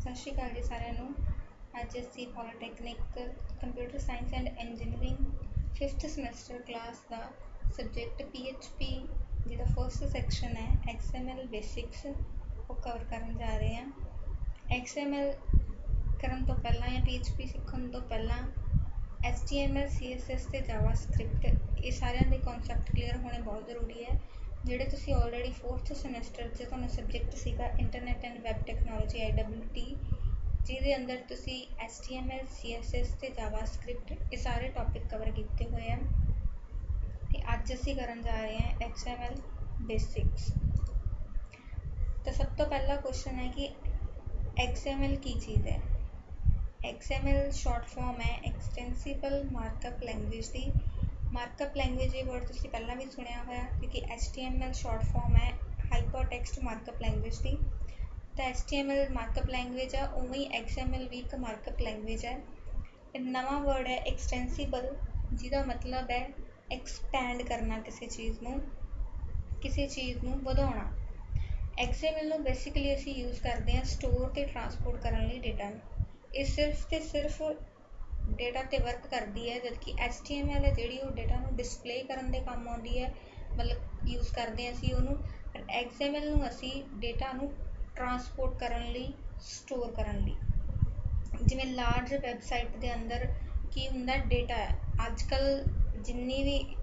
ਸਤਿ ਸ਼੍ਰੀ ਅਕਾਲ ਜੀ ਸਾਰਿਆਂ ਨੂੰ। ਅੱਜ ਅਸੀਂ polytechnic computer science and engineering 5th semester class the subject PHP ਜਿਹਦਾ ਫਸਟ ਸੈਕਸ਼ਨ ਹੈ XML ਬੇਸਿਕਸ ਉਹ ਕਵਰ ਕਰਨ ਜਾ ਰਹੇ ਹਾਂ। XML ਕਰਨ ਤੋਂ ਪਹਿਲਾਂ ਜਾਂ PHP ਸਿੱਖਣ ਤੋਂ ਪਹਿਲਾਂ HTML CSS ਤੇ JavaScript ਇਹ ਸਾਰਿਆਂ ਦੇ ਕਨਸੈਪਟ ਕਲੀਅਰ ਹੋਣੇ ਬਹੁਤ ਜ਼ਰੂਰੀ ਹੈ। ਜਿਹੜੇ ਤੁਸੀਂ ਆਲਰੇਡੀ 4th ਸਮੈਸਟਰ 'ਚ ਤੁਹਾਨੂੰ ਸਬਜੈਕਟ ਸੀਗਾ internet end web technology IWT ਜਿਹਦੇ ਅੰਦਰ ਤੁਸੀਂ HTML CSS ਤੇ JavaScript ਇਹ ਸਾਰੇ ਟੌਪਿਕ ਕਵਰ ਕੀਤੇ ਹੋਏ ਆ ਅਤੇ ਅੱਜ ਅਸੀਂ ਕਰਨ ਜਾ ਰਹੇ ਹਾਂ XML ਬੇਸਿਕਸ। ਤਾਂ ਸਭ ਤੋਂ ਪਹਿਲਾ ਕੁਐਸਚਨ ਹੈ ਕਿ XML ਕੀ ਚੀਜ਼ ਹੈ। XML ਸ਼ਾਰਟ ਫਾਰਮ ਹੈ ਐਕਸਟੈਂਸੀਬਲ ਮਾਰਕਅਪ ਲੈਂਗੁਏਜ ਦੀ। ਮਾਰਕਅਪ ਲੈਂਗੁਏਜ ਇਹ ਵਰਡ ਤੁਸੀਂ ਪਹਿਲਾਂ ਵੀ ਸੁਣਿਆ ਹੋਇਆ ਕਿਉਂਕਿ HTML ਸ਼ਾਰਟ ਫਾਰਮ ਹੈ ਹਾਈਪਰ ਟੈਕਸਟ ਮਾਰਕਅਪ ਲੈਂਗੁਏਜ ਦੀ। ਤਾਂ HTML ਮਾਰਕਅਪ ਲੈਂਗੁਏਜ ਆ, ਉਵੇਂ ਹੀ XML ਵੀ ਇੱਕ ਮਾਰਕਅਪ ਲੈਂਗੁਏਜ ਹੈ। ਨਵਾਂ ਵਰਡ ਹੈ ਐਕਸਟੈਂਸੀਬਲ ਜਿਹਦਾ ਮਤਲਬ ਹੈ ਐਕਸਪੈਂਡ ਕਰਨਾ ਕਿਸੇ ਚੀਜ਼ ਨੂੰ ਵਧਾਉਣਾ। XML ਨੂੰ ਬੇਸਿਕਲੀ ਅਸੀਂ ਯੂਜ਼ ਕਰਦੇ ਹਾਂ ਸਟੋਰ ਅਤੇ ਟਰਾਂਸਪੋਰਟ ਕਰਨ ਲਈ ਡੇਟਾ ਨੂੰ। ਇਹ ਸਿਰਫ ਅਤੇ ਸਿਰਫ ਡੇਟਾ 'ਤੇ ਵਰਕ ਕਰਦੀ ਹੈ, ਜਦਕਿ HTML ਹੈ ਜਿਹੜੀ ਉਹ ਡੇਟਾ ਨੂੰ ਡਿਸਪਲੇ ਕਰਨ ਦੇ ਕੰਮ ਆਉਂਦੀ ਹੈ, ਮਤਲਬ ਯੂਜ਼ ਕਰਦੇ ਹਾਂ ਅਸੀਂ ਉਹਨੂੰ। ਪਰ XML ਨੂੰ ਅਸੀਂ ਡੇਟਾ ਨੂੰ ਟਰਾਂਸਪੋਰਟ ਕਰਨ ਲਈ, ਸਟੋਰ ਕਰਨ ਲਈ। ਜਿਵੇਂ ਲਾਰਜ ਵੈਬਸਾਈਟ ਦੇ ਅੰਦਰ ਕੀ ਹੁੰਦਾ ਡੇਟਾ ਹੈ। ਅੱਜ ਕੱਲ੍ਹ ਜਿੰਨੀ ਵੀ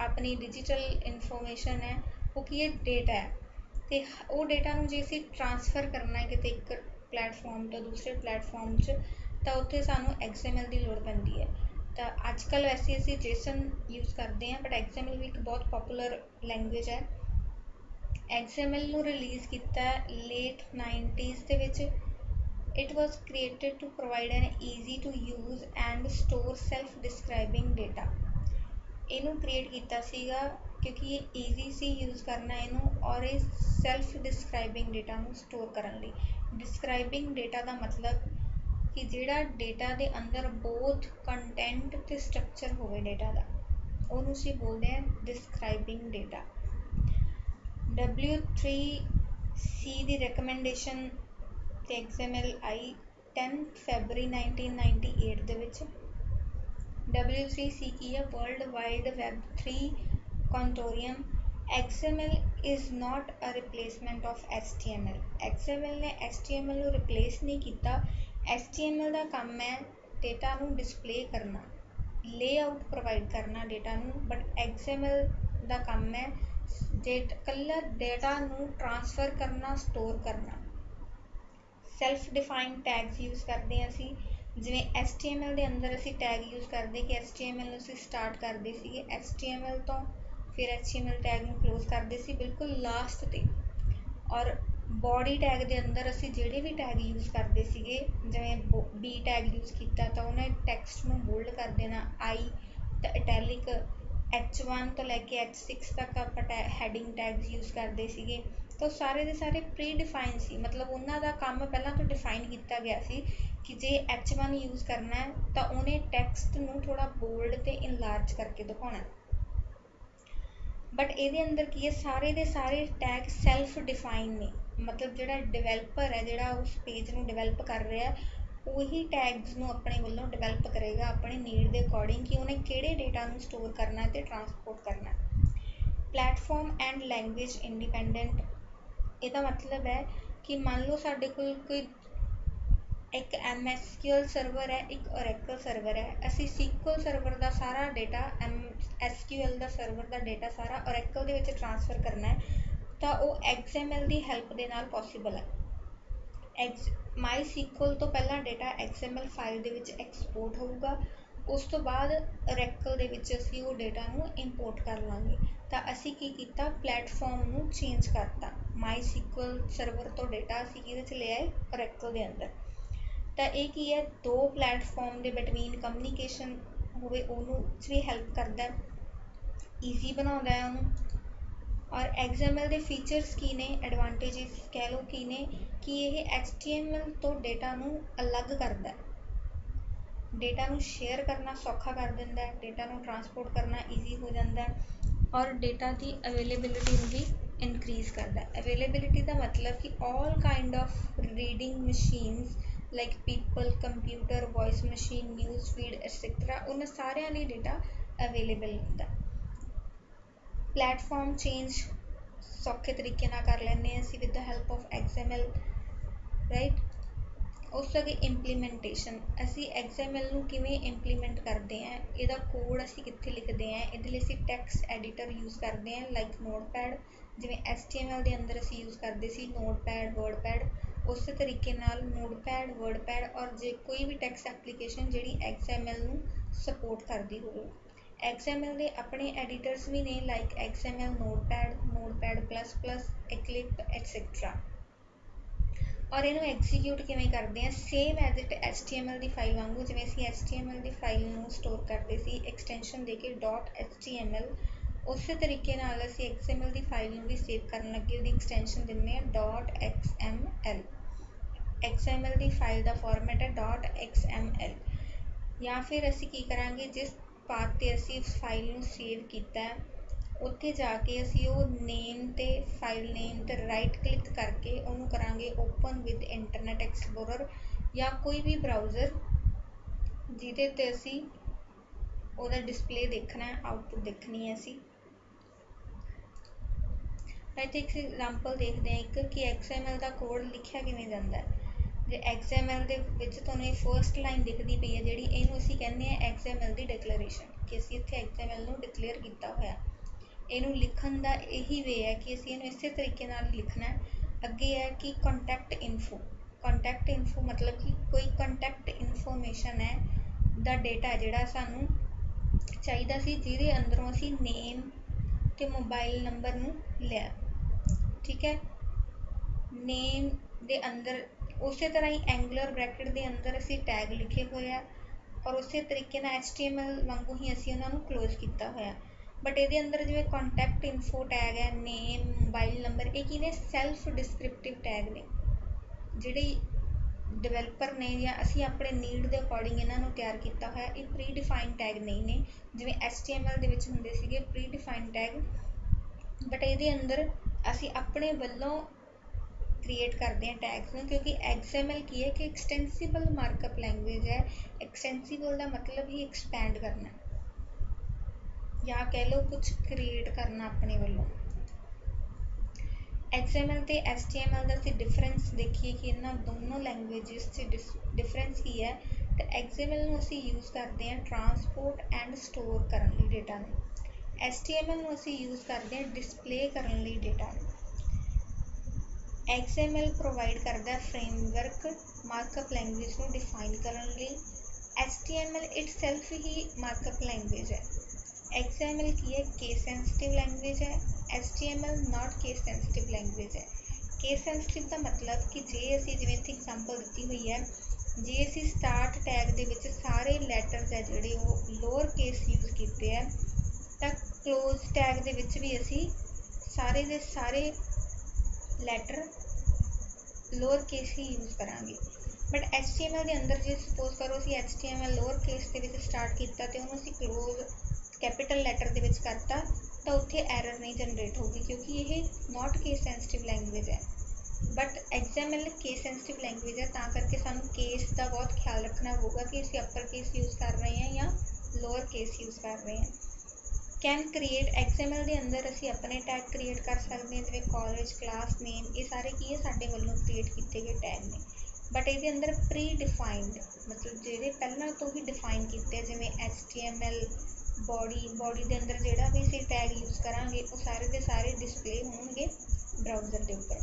ਆਪਣੀ ਡਿਜੀਟਲ ਇਨਫੋਰਮੇਸ਼ਨ ਹੈ ਉਹ ਕੀ ਹੈ ਡੇਟਾ ਹੈ, ਅਤੇ ਉਹ ਡੇਟਾ ਨੂੰ ਜੇ ਅਸੀਂ ਟਰਾਂਸਫਰ ਕਰਨਾ ਹੈ ਕਿਤੇ ਇੱਕ ਪਲੇਟਫਾਰਮ ਤੋਂ ਦੂਸਰੇ ਪਲੇਟਫਾਰਮ 'ਚ ਤਾਂ ਉੱਥੇ ਸਾਨੂੰ XML ਦੀ ਲੋੜ ਪੈਂਦੀ ਹੈ। ਤਾਂ ਅੱਜ ਕੱਲ੍ਹ ਵੈਸੇ ਅਸੀਂ JSON ਯੂਜ਼ ਕਰਦੇ ਹਾਂ, ਬਟ XML ਵੀ ਇੱਕ ਬਹੁਤ ਪੋਪੂਲਰ ਲੈਂਗੁਏਜ ਹੈ। XML ਨੂੰ ਰਿਲੀਜ਼ ਕੀਤਾ ਲੇਟ 90s ਦੇ ਵਿੱਚ। It was created to provide an easy to use and store self describing data. ਇਹਨੂੰ ਕ੍ਰੀਏਟ ਕੀਤਾ ਸੀਗਾ ਕਿਉਂਕਿ ਇਹ ਈਜ਼ੀ ਸੀ ਯੂਜ਼ ਕਰਨਾ ਇਹਨੂੰ, ਔਰ ਇਹ ਸੈਲਫ ਡਿਸਕ੍ਰਾਈਬਿੰਗ ਡੇਟਾ ਨੂੰ ਸਟੋਰ ਕਰਨ ਲਈ। ਡਿਸਕ੍ਰਾਈਬਿੰਗ ਡੇਟਾ ਦਾ ਮਤਲਬ ਕਿ ਜਿਹੜਾ ਡੇਟਾ ਦੇ ਅੰਦਰ ਬੋਥ ਕੰਟੈਂਟ ਅਤੇ ਸਟਰਕਚਰ ਹੋਵੇ ਡੇਟਾ ਦਾ, ਉਹਨੂੰ ਅਸੀਂ ਬੋਲਦੇ ਹਾਂ ਡਿਸਕ੍ਰਾਈਬਿੰਗ ਡੇਟਾ। W3C ਦੀ ਰਿਕਮੈਂਡੇਸ਼ਨ ਤੇ XML ਆਈ 10 ਫੈਬਰਰੀ 1998 ਦੇ ਵਿੱਚ। W3C ਕੀ ਹੈ world wide web 3 ਕੰਟੋਰੀਅਮ। XML is not a replacement of HTML। XML ਨੇ HTML ਨੂੰ ਰਿਪਲੇਸ ਨਹੀਂ ਕੀਤਾ। HTML ਦਾ ਕੰਮ ਹੈ ਡੇਟਾ ਨੂੰ ਡਿਸਪਲੇ ਕਰਨਾ, ਲੇਆਊਟ ਪ੍ਰੋਵਾਈਡ ਕਰਨਾ ਡੇਟਾ ਨੂੰ, ਬਟ XML ਦਾ ਕੰਮ ਹੈ ਇਕੱਲਾ ਡੇਟਾ ਨੂੰ ਟਰਾਂਸਫਰ ਕਰਨਾ, ਸਟੋਰ ਕਰਨਾ। ਸੈਲਫ ਡਿਫਾਈਨਡ ਟੈਗਸ ਯੂਜ਼ ਕਰਦੇ ਹਾਂ ਅਸੀਂ। ਜਿਵੇਂ HTML ਦੇ ਅੰਦਰ ਅਸੀਂ ਟੈਗ ਯੂਜ਼ ਕਰਦੇ ਕਿ HTML ਨੂੰ ਅਸੀਂ ਸਟਾਰਟ ਕਰਦੇ ਸੀਗੇ HTML ਤੋਂ, ਫਿਰ HTML ਟੈਗ ਨੂੰ ਕਲੋਜ਼ ਕਰਦੇ ਸੀ ਬਿਲਕੁਲ ਲਾਸਟ 'ਤੇ। ਔਰ ਬੋਡੀ ਟੈਗ ਦੇ ਅੰਦਰ ਅਸੀਂ ਜਿਹੜੇ ਵੀ ਟੈਗ ਯੂਜ਼ ਕਰਦੇ ਸੀਗੇ, ਜਿਵੇਂ B ਟੈਗ ਯੂਜ਼ ਕੀਤਾ ਤਾਂ ਉਹਨੇ ਟੈਕਸਟ ਨੂੰ ਬੋਲਡ ਕਰ ਦੇਣਾ, I ਤਾਂ ਇਟੈਲਿਕ, H1 ਤੋਂ ਲੈ ਕੇ H6 ਤੱਕ ਆਪਾਂ ਹੈਡਿੰਗ ਟੈਗਸ ਯੂਜ਼ ਕਰਦੇ ਸੀਗੇ। ਤਾਂ ਉਹ ਸਾਰੇ ਦੇ ਸਾਰੇ ਪ੍ਰੀ ਡਿਫਾਈਨ ਸੀ, ਮਤਲਬ ਉਹਨਾਂ ਦਾ ਕੰਮ ਪਹਿਲਾਂ ਤੋਂ ਡਿਫਾਈਨ ਕੀਤਾ ਗਿਆ ਸੀ ਕਿ ਜੇ H1 ਯੂਜ਼ ਕਰਨਾ ਹੈ ਤਾਂ ਉਹਨੇ ਟੈਕਸਟ ਨੂੰ ਥੋੜ੍ਹਾ ਬੋਲਡ ਅਤੇ ਇਨਲਾਰਜ ਕਰਕੇ ਦਿਖਾਉਣਾ। ਬਟ ਇਹਦੇ ਅੰਦਰ ਕੀ ਹੈ ਸਾਰੇ ਦੇ ਸਾਰੇ ਟੈਗ ਸੈਲਫ ਡਿਫਾਈਨ ਨੇ, ਮਤਲਬ ਜਿਹੜਾ ਡਿਵੈਲਪਰ ਹੈ ਜਿਹੜਾ ਉਸ ਪੇਜ ਨੂੰ ਡਿਵੈਲਪ ਕਰ ਰਿਹਾ ਉਹੀ ਟੈਗਸ ਨੂੰ ਆਪਣੇ ਵੱਲੋਂ ਡਿਵੈਲਪ ਕਰੇਗਾ ਆਪਣੇ ਨੀਡ ਦੇ ਅਕੋਰਡਿੰਗ ਕਿ ਉਹਨੇ ਕਿਹੜੇ ਡੇਟਾ ਨੂੰ ਸਟੋਰ ਕਰਨਾ ਅਤੇ ਟਰਾਂਸਪੋਰਟ ਕਰਨਾ। ਪਲੈਟਫਾਰਮ ਐਂਡ ਲੈਂਗੁਏਜ ਇੰਡੀਪੈਂਡੈਂਟ, ਇਹਦਾ ਮਤਲਬ ਹੈ ਕਿ ਮੰਨ ਲਓ ਸਾਡੇ ਕੋਲ ਕੋਈ ਇੱਕ MSQL ਸਰਵਰ ਹੈ, ਇੱਕ Oracle ਸਰਵਰ ਹੈ। ਅਸੀਂ SQL ਸਰਵਰ ਦਾ ਸਾਰਾ ਡੇਟਾ SQL ਦਾ ਸਰਵਰ ਦਾ ਡੇਟਾ ਸਾਰਾ Oracle ਦੇ ਵਿੱਚ ਟਰਾਂਸਫਰ ਕਰਨਾ ਹੈ ਤਾਂ ਉਹ XML ਦੀ ਹੈਲਪ ਦੇ ਨਾਲ ਪੋਸੀਬਲ ਹੈ। MySQL ਤੋਂ ਪਹਿਲਾਂ ਡੇਟਾ XML ਫਾਈਲ ਦੇ ਵਿੱਚ ਐਕਸਪੋਰਟ ਹੋਊਗਾ, ਉਸ ਤੋਂ ਬਾਅਦ Oracle ਦੇ ਵਿੱਚ ਅਸੀਂ ਉਹ ਡੇਟਾ ਨੂੰ ਇੰਪੋਰਟ ਕਰ ਲਾਂਗੇ। ਤਾਂ ਅਸੀਂ ਕੀ ਕੀਤਾ ਪਲੇਟਫਾਰਮ ਨੂੰ ਚੇਂਜ ਕਰਤਾ। MySQL ਸਰਵਰ ਤੋਂ ਡੇਟਾ ਅਸੀਂ ਕਿਹਦੇ 'ਚ ਲੈ ਆਏ Oracle ਦੇ ਅੰਦਰ। ਤਾਂ ਇਹ ਕੀ ਹੈ ਦੋ ਪਲੇਟਫਾਰਮ ਦੇ ਬਿਟਵੀਨ ਕਮਿਊਨੀਕੇਸ਼ਨ ਹੋਵੇ ਉਹਨੂੰ 'ਚ ਵੀ ਹੈਲਪ ਕਰਦਾ, ਈਜ਼ੀ ਬਣਾਉਂਦਾ ਹੈ ਉਹਨੂੰ। ਔਰ XML ਦੇ ਫੀਚਰਸ ਕੀ ਨੇ, ਐਡਵਾਂਟੇਜਸ ਕਹਿ ਲਓ ਕੀ ਨੇ ਕਿ ਇਹ HTML ਤੋਂ ਡੇਟਾ ਨੂੰ ਅਲੱਗ ਕਰਦਾ, ਡੇਟਾ ਨੂੰ ਸ਼ੇਅਰ ਕਰਨਾ ਸੌਖਾ ਕਰ ਦਿੰਦਾ, ਡੇਟਾ ਨੂੰ ਟਰਾਂਸਪੋਰਟ ਕਰਨਾ ਈਜ਼ੀ ਹੋ ਜਾਂਦਾ, ਔਰ ਡੇਟਾ ਦੀ ਅਵੇਲੇਬਿਲਿਟੀ ਨੂੰ ਵੀ इंक्रीज करता है। अवेलेबिलिटी का मतलब कि all kind of reading machines like people computer voice machine news feed etcetera उन्हें सारे लिए डेटा अवेलेबल होता। प्लेटफॉर्म चेंज सौखे तरीके ना कर लें असी with the help of XML right. उस अगे इंप्लीमेंटेशन असी XML नूं किवें इंप्लीमेंट करते हैं, इहदा कोड असी कित्थे लिखते हैं, इहदे लई असी टैक्सट एडिटर यूज़ करते हैं लाइक नोटपैड, जिवें HTML के अंदर असी यूज़ करते सी नोटपैड वर्डपैड। उस तरीके नाल नोटपैड वर्डपैड और जे कोई भी टैक्सट एप्लीकेशन जिहड़ी XML नूं सपोर्ट करती हो। XML के अपने एडिटर्स भी ने like XML notepad notepad plus plus Eclipse etcetera. और इनू एग्जीक्यूट किवें करते हैं सेम एज इट HTML की फाइल वांगू, जिवें असीं HTML की फाइल नूं स्टोर करते सी एक्सटेंशन दे के .html, उस तरीके नाल असीं XML की फाइल नूं भी सेव करन लगे उहदी एक्सटेंशन दिंदे हैं .xml। XML की फाइल का फॉर्मेट है .xml। या फिर असीं की करांगे जिस पाथ ते असीं उस फाइल नूं सेव कीता है उत्थे जाके असीं वो नेम ते फाइल नेम ते राइट क्लिक करके उन्होंने करांगे ओपन विद इंटरनेट एक्सप्लोरर या कोई भी ब्राउज़र जिहदे ते असीं ओहदा डिस्पले देखना है, आउटपुट देखनी है असीं। इत्थे एक एग्जांपल देखते हैं एक कि XML का कोड लिखिया किवें जांदा है। जे XML दे विच तुहानूं फर्स्ट लाइन दिखदी पई है जिहड़ी इहनूं असीं कहने हैं XML की डिक्लेरेशन कि असीं इत्थे XML नूं डिक्लेयर कीता होया। इनू लिखण का यही वे है कि असीं इनू इस तरीके नाल लिखना है। अगे है कि कॉन्टैक्ट इन्फो मतलब कि कोई कॉन्टैक्ट इन्फॉर्मेशन है दा डेटा जिहड़ा सानू चाहिदा सी जिहदे अंदरों असीं नेम ते मोबाइल नंबर नूं लिया। ठीक है, नेम दे अंदर उस तरह ही एंगुलर ब्रैकेट दे अंदर असीं टैग लिखे हुए हैं और उस तरीके नाल HTML वांगू ही असीं उन्हां नूं क्लोज किया होया। बट ये अंदर जिवें कॉन्टैक्ट इन्फो टैग है नेम मोबाइल नंबर ये की ने सैल्फ डिस्क्रिप्टिव टैग ने जिहड़े डिवेलपर ने या असीं अपने नीड के अकॉर्डिंग इन्हां तैयार किया होया। ये प्री डिफाइंड टैग नहीं ने जिवें HTML दे विच हुंदे सीगे प्री डिफाइंड टैग, बट ये अंदर असीं अपने वल्लों क्रिएट करते हैं टैग्स में, क्योंकि XML की है कि एक्सटेंसिबल मार्कअप लैंग्वेज है। एक्सटेंसिबल का मतलब ही एक्सपैंड करना या कह लो कुछ क्रिएट करना अपने वालों। XML ते HTML का असीं डिफरेंस देखिए कि इन्हां दोनों लैंग्वेजेस से डिफरेंस की है। तो XML नूं असीं यूज़ करते हैं ट्रांसपोर्ट एंड स्टोर करने लई डेटा नूं, HTML नूं असीं यूज़ करते हैं डिस्पले करने लई डेटा नूं। XML प्रोवाइड करता है फ्रेमवर्क मार्कअप लैंग्वेज को डिफाइन करने लई। HTML इटसेल्फ ही मार्कअप लैंग्वेज है। XML की है केस सेंसिटिव लैंग्वेज है, HTML not case sensitive language है। केस सेंसिटिव का मतलब कि जे असीं जिवें इत्थे एग्जांपल दी हुई है, जे असीं स्टार्ट टैग दे विच सारे लैटर्स है जिहड़े वो लोअर केस यूज़ कीते हैं तां क्लोज टैग दे विच भी असीं सारे दे सारे लैटर लोअर केस ही यूज़ करांगे। बट HTML के अंदर जे सपोज करो असीं HTML लोअर केस के विच स्टार्ट किया तो उन्होंने असीं क्लोज कैपिटल लैटर के विच करता तो उत्थे एरर नहीं जनरेट होगी क्योंकि ये नॉट केस सेंसिटिव लैंग्वेज है। But XML case sensitive language है, तां करके सानू केस का बहुत ख्याल रखना होगा कि असीं अपर केस यूज़ कर रहे हैं या लोअर केस यूज़ कर रहे हैं। कैन क्रिएट XML के अंदर असीं अपने टैग क्रिएट कर सकते हैं जिवें कॉलेज क्लास नेम ये सारे की है साडे वल्लों क्रिएट किए गए टैग ने। बट ये अंदर प्री डिफाइंड मतलब जिहड़े पहलां तो ही डिफाइन किए जिवें HTML बॉडी के अंदर जिहड़ा भी असीं टैग यूज़ करांगे वो सारे के सारे डिस्पले होणगे ब्राउज़र के उपर।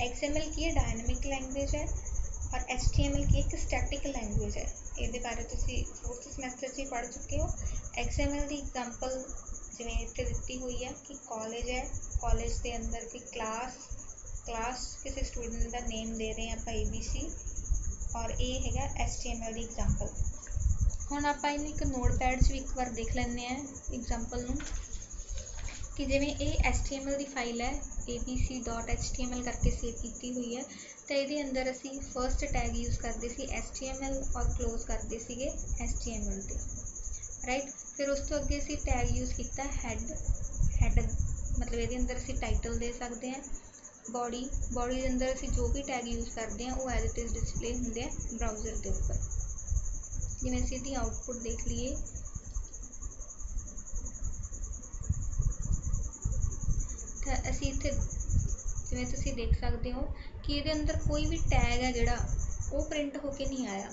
XML की डायनेमिक लैंग्वेज है और HTML की एक स्टैटिक लैंग्वेज है। ये बारे तुसीं 4th semester से पढ़ चुके हो। XML की एग्जांपल जिवें इत्थे दित्ती हुई है कि कॉलेज है, कॉलेज के अंदर की क्लास किसी स्टूडेंट का नेम दे रहे हैं आप ABC और ये है HTML की एग्जांपल। हुण आपां इहनूं एक नोटपैड भी एक बार देख लैंदे हैं एग्जांपल नूं कि जिवें ये HTML की फाइल है abc.html करके सेव की हुई है। तो ये अंदर असीं फर्स्ट टैग यूज़ करते सी HTML और क्लोज करते सीगे HTML ते राइट। फिर उस तो अगे असीं टैग यूज़ किया हैड मतलब ये अंदर असी टाइटल दे सकते हैं। बॉडी के अंदर असी जो भी टैग यूज़ करते हैं वो एज इट इज़ डिस्पले होंगे ब्राउज़र के उपर। जिवें असी इसकी आउटपुट देख लीए तो असी इत्थे जिवें तुसीं देख सकते हो कि ये अंदर कोई भी टैग है जिहड़ा वो प्रिंट होके नहीं आया।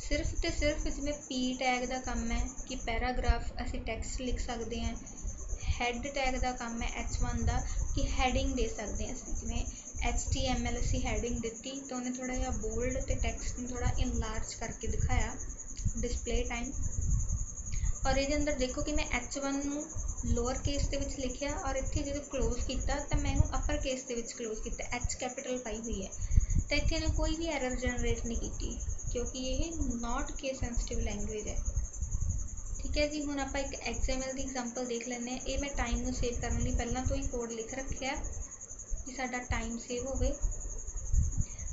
सिर्फ तो सिर्फ जिवें पी टैग का काम है कि पैराग्राफ असी टैक्सट लिख सकते हैं। हैड टैग का काम है H1 का कि हैडिंग दे सकते हैं। जिवें HTML असी हैडिंग दी तो उन्हें थोड़ा जिहा बोल्ड तो टैक्सट में थोड़ा इनलार्ज करके दिखाया डिस्पले टाइम। और ये अंदर देखो कि मैं H1 नूं लोअर केस के विच लिखिया और इत्थे जो क्लोज किया तो मैं इनू अपर केस के विच क्लोज किया, H कैपिटल पाई हुई है। तो इत्थे इन्हें कोई भी एरर जनरेट नहीं की क्योंकि ये नॉट केस सेंसिटिव लैंगुएज है। ठीक है जी, हुण आपां एक XML की एग्जांपल देख लैंदे हैं। ये मैं टाइम नूं सेव करने लई पहलां तो ही कोड लिख रखिया कि साडा टाइम सेव होवे।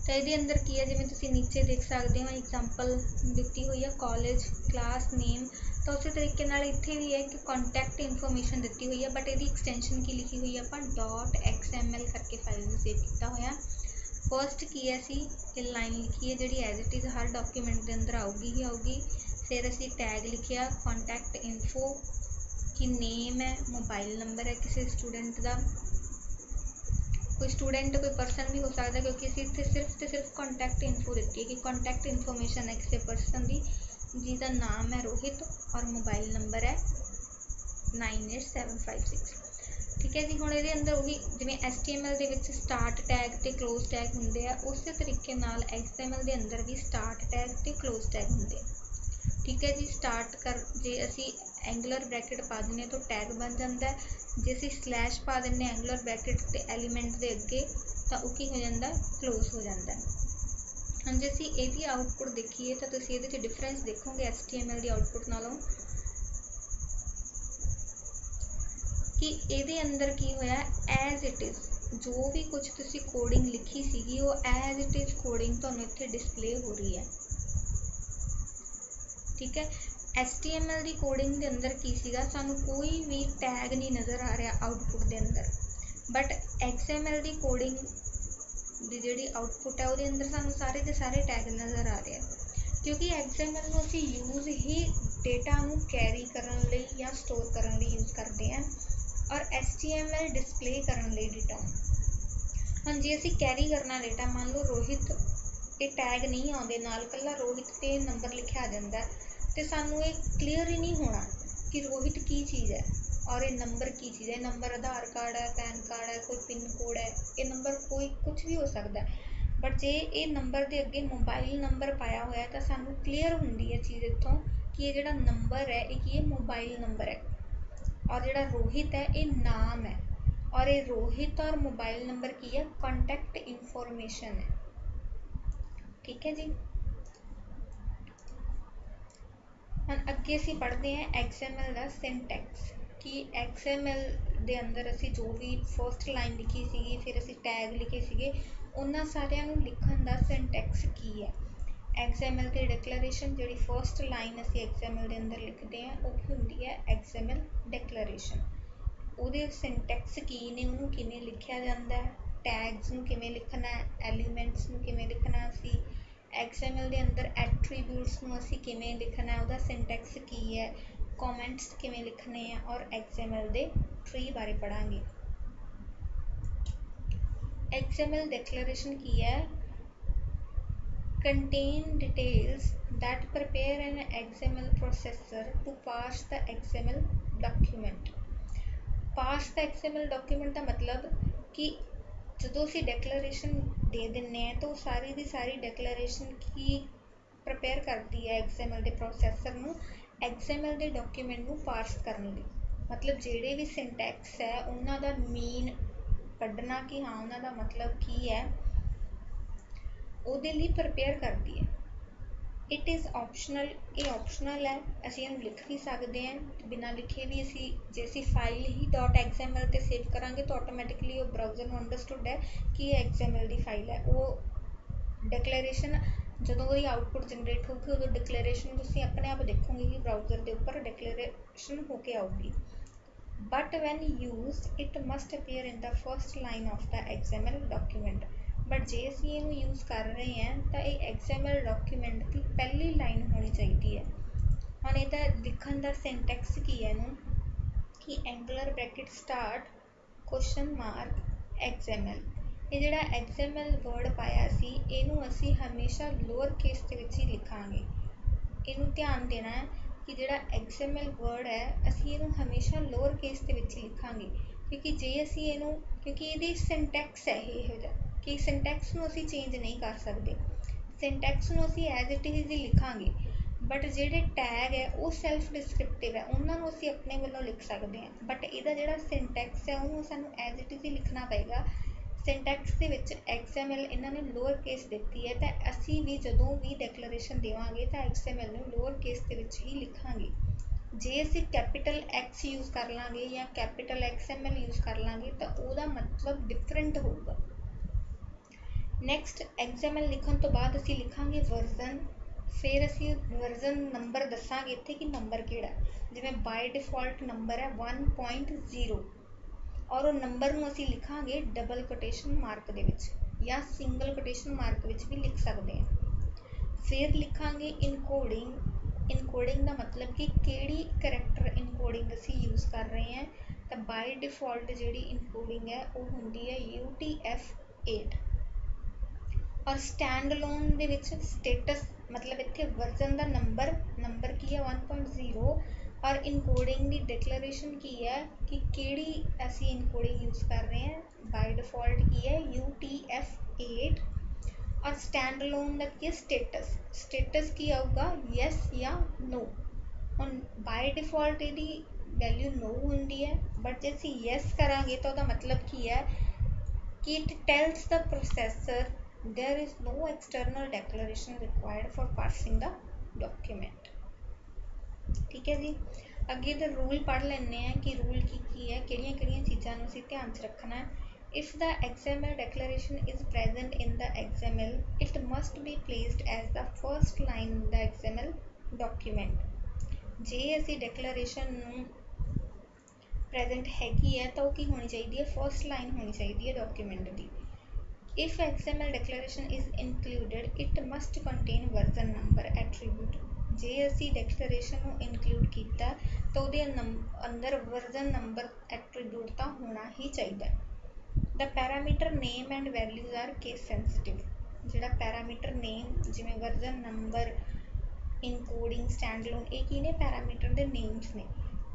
तो ये अंदर की है जिवें तुसीं नीचे देख सकते हो एग्जांपल दी हुई है कॉलेज क्लास नेम। तो उस तरीके नाल इत्थे भी है कि कॉन्टैक्ट इनफॉर्मेशन दी हुई है बट ये एक्सटेंशन की लिखी हुई है आप .xml करके फाइल में सेव किया होया। फर्स्ट की है असी ये लाइन लिखी है जी एज इट इज़ हर डॉक्यूमेंट के अंदर आऊगी ही आऊगी। फिर असी टैग लिखिया कॉन्टैक्ट इनफो कि नेम है मोबाइल नंबर है किसी स्टूडेंट का, कोई स्टूडेंट कोई पर्सन भी हो सकता क्योंकि असी इत्थे सिर्फ तो सिर्फ कॉन्टैक्ट इनफो दी है कि कॉन्टैक्ट इनफॉर्मेशन है किसी पर्सन की जिसका नाम है रोहित और मोबाइल नंबर है 98756। ठीक है जी, हुण इहदे अंदर वही जिवें HTML they which start tag ते क्लोज टैग हुंदे आ उस तरीके नाल XML दे अंदर भी स्टार्ट टैग ते क्लोज टैग हुंदे आ। ठीक है जी, स्टार्ट कर जे असी एंगुलर ब्रैकेट पा दें तो टैग बन जाता है, जे असी स्लैश पा दें एंगुलर ब्रैकेट के एलीमेंट के अगे तो वो की हो जाता क्लोज हो जाता है। हम जे असी इहदी आउटपुट देखिए तो तुसीं इहदे च डिफरेंस देखोगे HTML की आउटपुट नालों कि इहदे अंदर की होया एज इट इज़ जो भी कुछ तुसीं कोडिंग लिखी सीगी वो एज इट इज़ कोडिंग तुहानूं इत्थे डिस्पले हो रही है। ठीक है, HTML की कोडिंग के अंदर की सीगा सानू कोई भी टैग नहीं नज़र आ रहा आउटपुट के अंदर, बट XML की कोडिंग की जिहड़ी आउटपुट है वो अंदर सानू सारे के सारे टैग नज़र आ रहे हैं क्योंकि XML को असी यूज़ ही डेटा नू कैरी करने लई या स्टोर करने लई यूज़ करते हैं और HTML डिस्पले करने लई डेटा। हम जे असी कैरी करना डेटा मान लो रोहित ये टैग नहीं आते नाल कल्ला रोहित ते नंबर लिखा आ जाता है तो सानू ये क्लीयर ही नहीं होना कि रोहित की चीज़ है और ये नंबर की चीज़ है। नंबर आधार कार्ड है, पैन कार्ड है, कोई पिन कोड है, ये नंबर कोई कुछ भी हो सकता है। बट जे ये नंबर के अगे मोबाइल नंबर पाया हुआ है तो सानू क्लीयर होंगी है चीज़ इतों कि ये जोड़ा नंबर है ये मोबाइल नंबर है और जोड़ा रोहित है ये नाम है और ये रोहित और मोबाइल नंबर की है कॉन्टैक्ट इनफॉर्मेशन है। ठीक है जी, हम अगे असी पढ़ते हैं XML का सिंटैक्स कि XML के अंदर असी जो भी फर्स्ट लाइन लिखी सी फिर असी टैग लिखे सीगे उन्होंने सारिया लिखण का सिंटैक्स की है। XML की डिक्लेरेशन जी फर्स्ट लाइन असी XML के अंदर लिखते हैं वो होंगी है XML डिक्लेरेशन। वो सिंटैक्स की ने उन्होंने किमें लिखा जाता है, टैग्स नूं किमें लिखना है, एलीमेंट्स नूं किमें लिखना असी XML के अंदर एट्रीब्यूट्स नूं असी किमें लिखना है, उसका सिंटैक्स की है, कॉमेंट्स किमें लिखने हैं और XML के ट्री बारे पढ़ांगे। XML डिक्लेरेशन की है contain details that prepare an XML processor to parse the XML document। Parse the XML document का मतलब कि जो असी डिक्लेरेशन दे देने हैं तो सारी की सारी डिक्लेरेशन की प्रिपेयर करती है XML के प्रोसैसर नूं XML के डॉक्यूमेंट नूं पार्स करने लई। मतलब जेड़े भी सिंटैक्स है उन्हां दा मीन कढ़ना कि हाँ उन्हां दा मतलब की है ਉਹਦੇ ਲਈ प्रिपेयर करती है। इट इज़ ऑप्शनल, ये ऑप्शनल है, असी इन्हूं लिख भी सकते हैं बिना लिखे भी। असी जे असी फाइल ही .xml ते सेव करांगे तो ऑटोमैटिकली वो ब्राउज़र नूं अंडरस्टूड है कि ये XML की फाइल है। वो डिक्लेरेशन ਜਦੋਂ ਉਹਦੀ आउटपुट जनरेट होगी उदों डिक्लेरेशन तुसीं अपने आप देखोगे कि ब्राउज़र के उपर डिक्लेरेशन होके आऊगी। but when used it must appear in the first line of the XML document। But जे असी इनू यूज़ कर रहे हैं तो ये XML डॉक्यूमेंट की पहली लाइन होनी चाहिए है। हम इहदा लिखण दा सिंटैक्स की है इनू कि angular bracket start question mark XML। ये जिहड़ा XML वर्ड पाया सी इनू असी हमेशा लोअर केस दे विच ही लिखांगे। इनू ध्यान देना है कि जिहड़ा XML वर्ड है असी इनू हमेशा लोअर केस दे विच ही लिखांगे, क्योंकि जे असी इनू क्योंकि इहदी सिंटैक्स है इहो जिहा कि सिंटैक्स नू असी चेंज नहीं कर सकते। सिंटैक्स नू असी एज इट इज़ ही लिखांगे, बट जिहड़े टैग है वो सैल्फ डिस्क्रिप्टिव है, उन्होंने असी अपने वालों लिख सकते हैं। बट इहदा जिहड़ा सिंटैक्स है उन्होंने सानू एज इट इज़ ही लिखना पेगा। सिंटैक्स के विच XML इन्होंने लोअर केस दी है तो असी भी जदों भी डिक्लेरेशन देवांगे तो XML नू लोअर केस के विच ही लिखांगे। जे असी कैपिटल X यूज़ कर लांगे या कैपिटल XML यूज़ कर लांगे तो उहदा मतलब डिफरेंट होगा। नैक्सट XML लिखण तो बाद असी लिखांगे वर्जन, फिर असी वर्जन नंबर दसांगे इत्थे कि नंबर किहड़ा है। जिवें बाय डिफॉल्ट नंबर है 1.0 और वो नंबर नू असी लिखांगे डबल कोटेशन मार्क दे विच या सिंगल कोटेशन मार्क विच भी लिख सकते हैं। फिर लिखांगे इनकोडिंग। इनकोडिंग का मतलब कि केड़ी करैक्टर इनकोडिंग असी यूज़ कर रहे हैं तो बाय डिफॉल्ट जिहड़ी इनकोडिंग है वो हुंदी है UTF-8। और स्टैंड अलोन दे विच स्टेटस मतलब इत्थे वर्जन का नंबर की है 1.0 और इनकोडिंग की डिक्लेरेशन की है कि केड़ी असी इनकोडिंग यूज़ कर रहे हैं। बाय डिफॉल्ट की है UTF-8 और स्टैंड अलोन का की है स्टेटस की आऊगा यस या नो। हुण बाय डिफॉल्ट इहदी वैल्यू नो हुंदी है, बट जे असी यस करांगे तो उहदा मतलब की है कि it tells the processor there is no external declaration required for parsing the document. ठीक है जी, अगे तो रूल पढ़ लेने हैं कि रूल की है किहड़ियां चीज़ों को असीं ध्यान च रखना है। If the XML declaration is present in the XML it must be placed as the first line in the XML document। जे असी डिक्लेरेशन प्रेजेंट हैगी है तो की होनी चाहिए है फर्स्ट लाइन होनी चाहिए है डॉक्यूमेंट की। If XML declaration is included it must contain version number attribute। जे असी डिक्लेरेशन को इनकलूड किया तो वो अंदर वर्जन नंबर एट्रीब्यूट तो होना ही चाहिए। The parameter name and values are case sensitive. जिहड़ा पैरामीटर नेम जिवें version number encoding standalone ये की ने पैरामीटर के नेम्स ने।